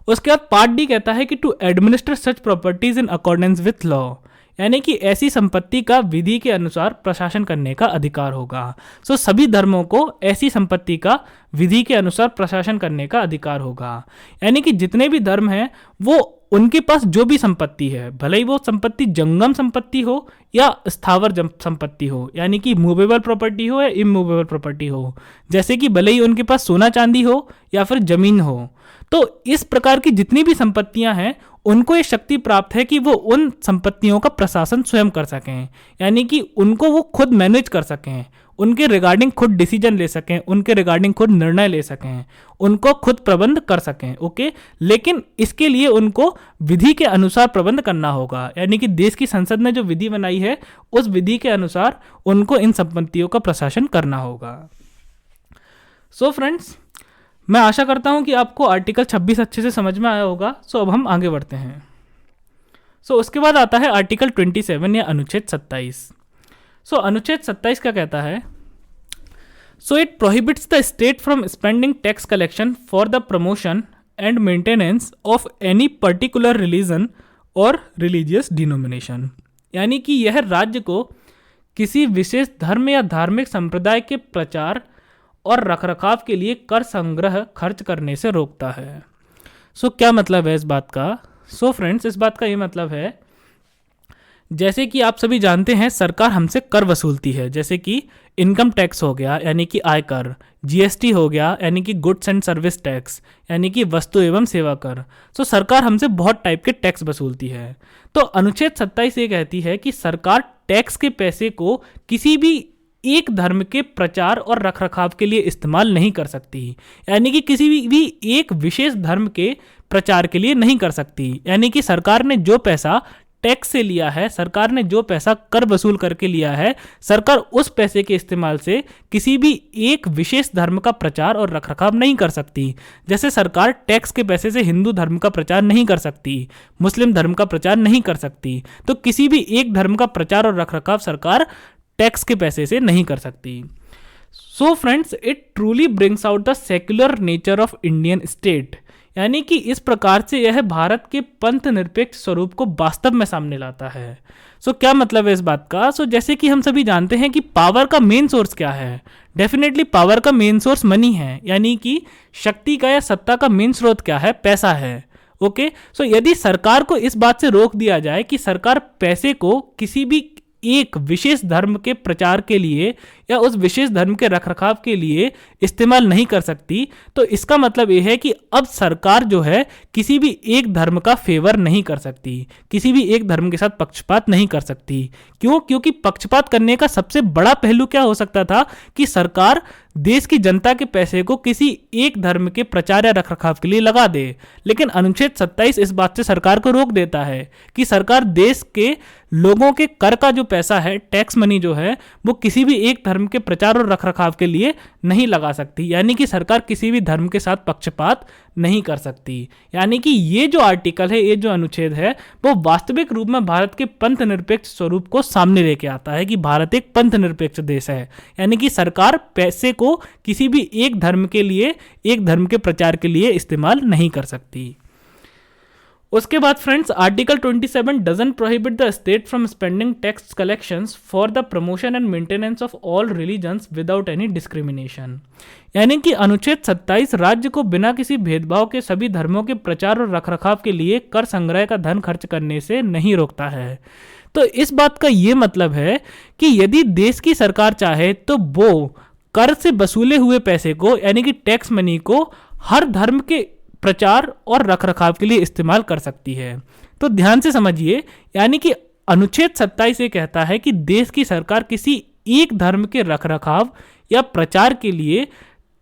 Speaker 1: उसके बाद पार्ट डी कहता है कि to administer such properties in accordance with law, यानी कि ऐसी संपत्ति का विधि के अनुसार प्रशासन करने का अधिकार होगा। सभी धर्मों को ऐसी संपत्ति का विधि के अनुसार प्रशासन करने का अधिकार होगा। यानी कि जितने भी धर्म हैं वो उनके पास जो भी संपत्ति है, भले ही वो संपत्ति जंगम संपत्ति हो या स्थावर संपत्ति हो, यानी कि मूवेबल प्रॉपर्टी हो या इमूवेबल प्रॉपर्टी हो, जैसे कि भले ही उनके पास सोना चांदी हो या फिर जमीन हो, तो इस प्रकार की जितनी भी संपत्तियां हैं उनको ये शक्ति प्राप्त है कि वो उन संपत्तियों का प्रशासन स्वयं कर सकें, यानी कि उनको वो खुद मैनेज कर सकें, उनके रिगार्डिंग खुद डिसीजन ले सकें, उनके रिगार्डिंग खुद निर्णय ले सकें, उनको खुद प्रबंध कर सकें। ओके, लेकिन इसके लिए उनको विधि के अनुसार प्रबंध करना होगा, यानी कि देश की संसद ने जो विधि बनाई है उस विधि के अनुसार उनको इन संपत्तियों का प्रशासन करना होगा। फ्रेंड्स, मैं आशा करता हूं कि आपको आर्टिकल 26 अच्छे से समझ में आया होगा। अब हम आगे बढ़ते हैं। उसके बाद आता है आर्टिकल 27 या अनुच्छेद 27। अनुच्छेद 27 क्या कहता है? It prohibits the state from spending tax collection for the promotion and maintenance of any particular religion और रिलीजियस डिनोमिनेशन, यानी कि यह राज्य को किसी विशेष धर्म या धार्मिक संप्रदाय के प्रचार और रखरखाव के लिए कर संग्रह खर्च करने से रोकता है। क्या मतलब है इस बात का? फ्रेंड्स, इस बात का ये मतलब है, जैसे कि आप सभी जानते हैं सरकार हमसे कर वसूलती है, जैसे कि इनकम टैक्स हो गया यानी कि आयकर, जीएसटी हो गया यानी कि गुड्स एंड सर्विस टैक्स यानी कि वस्तु एवं सेवा कर। सरकार हमसे बहुत टाइप के टैक्स वसूलती है। तो अनुच्छेद 27 ये कहती है कि सरकार टैक्स के पैसे को किसी भी एक धर्म के प्रचार और रखरखाव के लिए इस्तेमाल नहीं कर सकती, यानी कि किसी भी एक विशेष धर्म के प्रचार के लिए नहीं कर सकती। यानी कि सरकार ने जो पैसा टैक्स से लिया है, सरकार ने जो पैसा कर वसूल करके लिया है, सरकार उस पैसे के इस्तेमाल से किसी भी एक विशेष धर्म का प्रचार और रखरखाव नहीं कर सकती। जैसे सरकार टैक्स के पैसे से हिंदू धर्म का प्रचार नहीं कर सकती, मुस्लिम धर्म का प्रचार नहीं कर सकती, तो किसी भी एक धर्म का प्रचार और रखरखाव सरकार टैक्स के पैसे से नहीं कर सकती। Friends, it truly brings out the secular nature of Indian state, यानी कि इस प्रकार से यह भारत के पंथ निरपेक्ष स्वरूप को वास्तव में सामने लाता है। क्या मतलब है इस बात का? जैसे कि हम सभी जानते हैं कि पावर का मेन सोर्स क्या है? डेफिनेटली पावर का मेन सोर्स मनी है, यानी कि शक्ति का या सत्ता का मेन स्रोत क्या है? पैसा है। ओके, यदि सरकार को इस बात से रोक दिया जाए कि सरकार पैसे को किसी भी एक विशेष धर्म के प्रचार के लिए या उस विशेष धर्म के रखरखाव के लिए इस्तेमाल नहीं कर सकती, तो इसका मतलब यह है कि अब सरकार जो है किसी भी एक धर्म का फेवर नहीं कर सकती, किसी भी एक धर्म के साथ पक्षपात नहीं कर सकती। क्यों? क्योंकि पक्षपात करने का सबसे बड़ा पहलू क्या हो सकता था कि सरकार देश की जनता के पैसे को किसी एक धर्म के प्रचार या रखरखाव के लिए लगा दे। लेकिन अनुच्छेद 27 इस बात से सरकार को रोक देता है कि सरकार देश के लोगों के कर का जो पैसा है, टैक्स मनी जो है, वो किसी भी एक धर्म के प्रचार और रखरखाव के लिए नहीं लगा सकती। यानी कि सरकार किसी भी धर्म के साथ पक्षपात नहीं कर सकती। यानी कि ये जो आर्टिकल है, ये जो अनुच्छेद है, वो वास्तविक रूप में भारत के पंथ निरपेक्ष स्वरूप को सामने लेके आता है कि भारत एक पंथ निरपेक्ष देश है। यानी कि सरकार पैसे को किसी भी एक धर्म के लिए, एक धर्म के प्रचार के लिए इस्तेमाल नहीं कर सकती। उसके बाद friends, article 27 doesn't prohibit the state from spending tax collections for the promotion and maintenance of all religions without any discrimination. यानी कि अनुच्छेद 27 राज्य को बिना किसी भेदभाव के सभी धर्मों के प्रचार और रखरखाव के लिए कर संग्रह का धन खर्च करने से नहीं रोकता है। तो इस बात का ये मतलब है कि यदि देश की सरकार चाहे तो वो कर से वसूले हुए पैसे को, यानी कि टैक्स मनी को, हर धर्म के प्रचार और रखरखाव के लिए इस्तेमाल कर सकती है। तो ध्यान से समझिए, यानी कि अनुच्छेद 27 ये कहता है कि देश की सरकार किसी एक धर्म के रखरखाव या प्रचार के लिए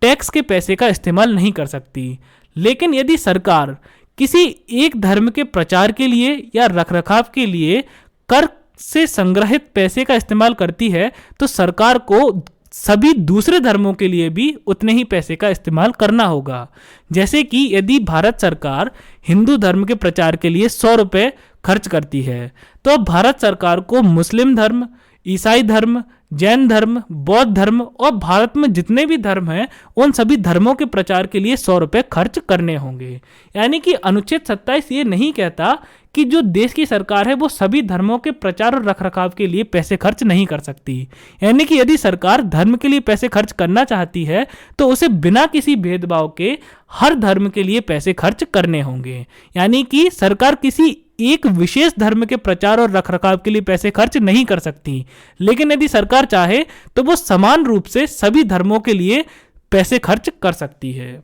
Speaker 1: टैक्स के पैसे का इस्तेमाल नहीं कर सकती। लेकिन यदि सरकार किसी एक धर्म के प्रचार के लिए या रखरखाव के लिए कर से संग्रहित पैसे का इस्तेमाल करती है, तो सरकार को सभी दूसरे धर्मों के लिए भी उतने ही पैसे का इस्तेमाल करना होगा। जैसे कि यदि भारत सरकार हिंदू धर्म के प्रचार के लिए 100 रुपये खर्च करती है, तो अब भारत सरकार को मुस्लिम धर्म, ईसाई धर्म, जैन धर्म, बौद्ध धर्म और भारत में जितने भी धर्म हैं, उन सभी धर्मों के प्रचार के लिए 100 रुपये खर्च करने होंगे। यानी कि अनुच्छेद 27 ये नहीं कहता कि जो देश की सरकार है वो सभी धर्मों के प्रचार और रखरखाव के लिए पैसे खर्च नहीं कर सकती। यानी कि यदि सरकार धर्म के लिए पैसे खर्च करना चाहती है तो उसे बिना किसी भेदभाव के हर धर्म के लिए पैसे खर्च करने होंगे। यानी कि सरकार किसी एक विशेष धर्म के प्रचार और रखरखाव के लिए पैसे खर्च नहीं कर सकती, लेकिन यदि सरकार चाहे तो वो समान रूप से सभी धर्मों के लिए पैसे खर्च कर सकती है।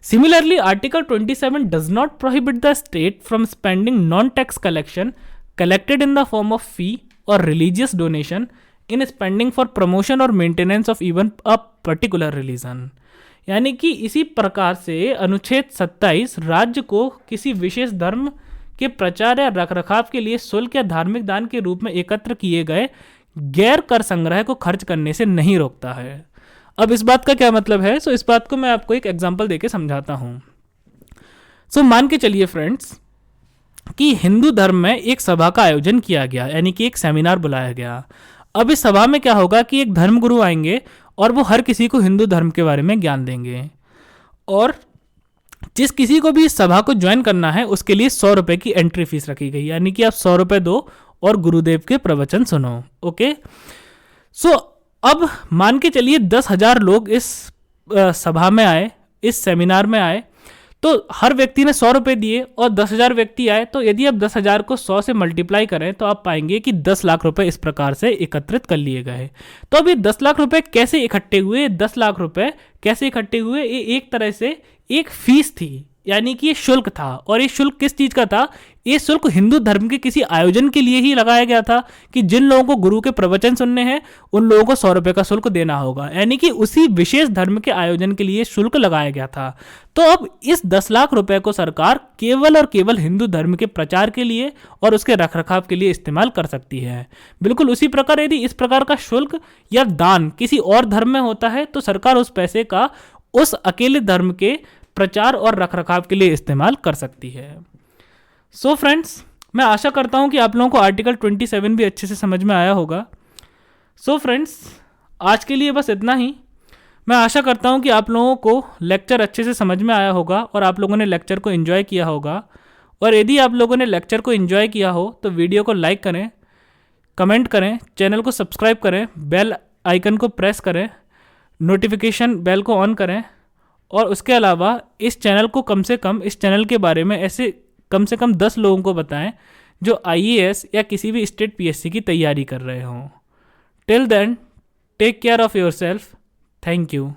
Speaker 1: Similarly, Article 27 does not prohibit the state from spending non-tax collection collected in the form of fee or religious donation in spending for promotion or maintenance of even a particular religion। यानी कि इसी प्रकार से अनुच्छेद 27 राज्य को किसी विशेष धर्म के प्रचार या रखरखाव के लिए शुल्क या धार्मिक दान के रूप में एकत्र किए गए गैर कर संग्रह को खर्च करने से नहीं रोकता है। अब इस बात का क्या मतलब है? इस बात को मैं आपको एक एग्जांपल देके समझाता हूं। मान के चलिए फ्रेंड्स कि हिंदू धर्म में एक सभा का आयोजन किया गया, यानी कि एक सेमिनार बुलाया गया। अब इस सभा में क्या होगा कि एक धर्मगुरु आएंगे और वो हर किसी को हिंदू धर्म के बारे में ज्ञान देंगे, और जिस किसी को भी इस सभा को ज्वाइन करना है उसके लिए 100 रुपये की एंट्री फीस रखी गई। यानी कि आप 100 रुपये दो और गुरुदेव के प्रवचन सुनो। ओके, अब मान के चलिए 10,000 लोग इस सभा में आए, इस सेमिनार में आए, तो हर व्यक्ति ने 100 रुपये दिए और 10,000 व्यक्ति आए। तो यदि आप 10,000 को 100 से मल्टीप्लाई करें तो आप पाएंगे कि 10 लाख रुपए इस प्रकार से एकत्रित कर लिए गए। तो अब ये 10 लाख रुपए कैसे इकट्ठे हुए? 10 लाख रुपए कैसे इकट्ठे हुए? ये एक तरह से एक फीस थी, यानी कि ये शुल्क था। और ये शुल्क किस चीज का था? ये शुल्क हिंदू धर्म के किसी आयोजन के लिए ही लगाया गया था कि जिन लोगों को गुरु के प्रवचन सुनने हैं उन लोगों को 100 रुपये का शुल्क देना होगा। यानी कि उसी विशेष धर्म के आयोजन के लिए शुल्क लगाया गया था। तो अब इस 10 लाख रुपए को सरकार केवल और केवल हिंदू धर्म के प्रचार के लिए और उसके रखरखाव के लिए इस्तेमाल कर सकती है। बिल्कुल उसी प्रकार यदि इस प्रकार का शुल्क या दान किसी और धर्म में होता है तो सरकार उस पैसे का उस अकेले धर्म के प्रचार और रखरखाव के लिए इस्तेमाल कर सकती है। सो फ्रेंड्स, मैं आशा करता हूं कि आप लोगों को आर्टिकल 27 भी अच्छे से समझ में आया होगा। सो फ्रेंड्स, आज के लिए बस इतना ही। मैं आशा करता हूं कि आप लोगों को लेक्चर अच्छे से समझ में आया होगा और आप लोगों ने लेक्चर को एंजॉय किया होगा। और यदि आप लोगों ने लेक्चर को एंजॉय किया हो तो वीडियो को लाइक करें, कमेंट करें, चैनल को सब्सक्राइब करें, बेल आइकन को प्रेस करें, नोटिफिकेशन बेल को ऑन करें, और उसके अलावा इस चैनल को इस चैनल के बारे में ऐसे कम से कम 10 लोगों को बताएं जो IAS या किसी भी स्टेट PSC की तैयारी कर रहे हों। Till then, take care of yourself. Thank you.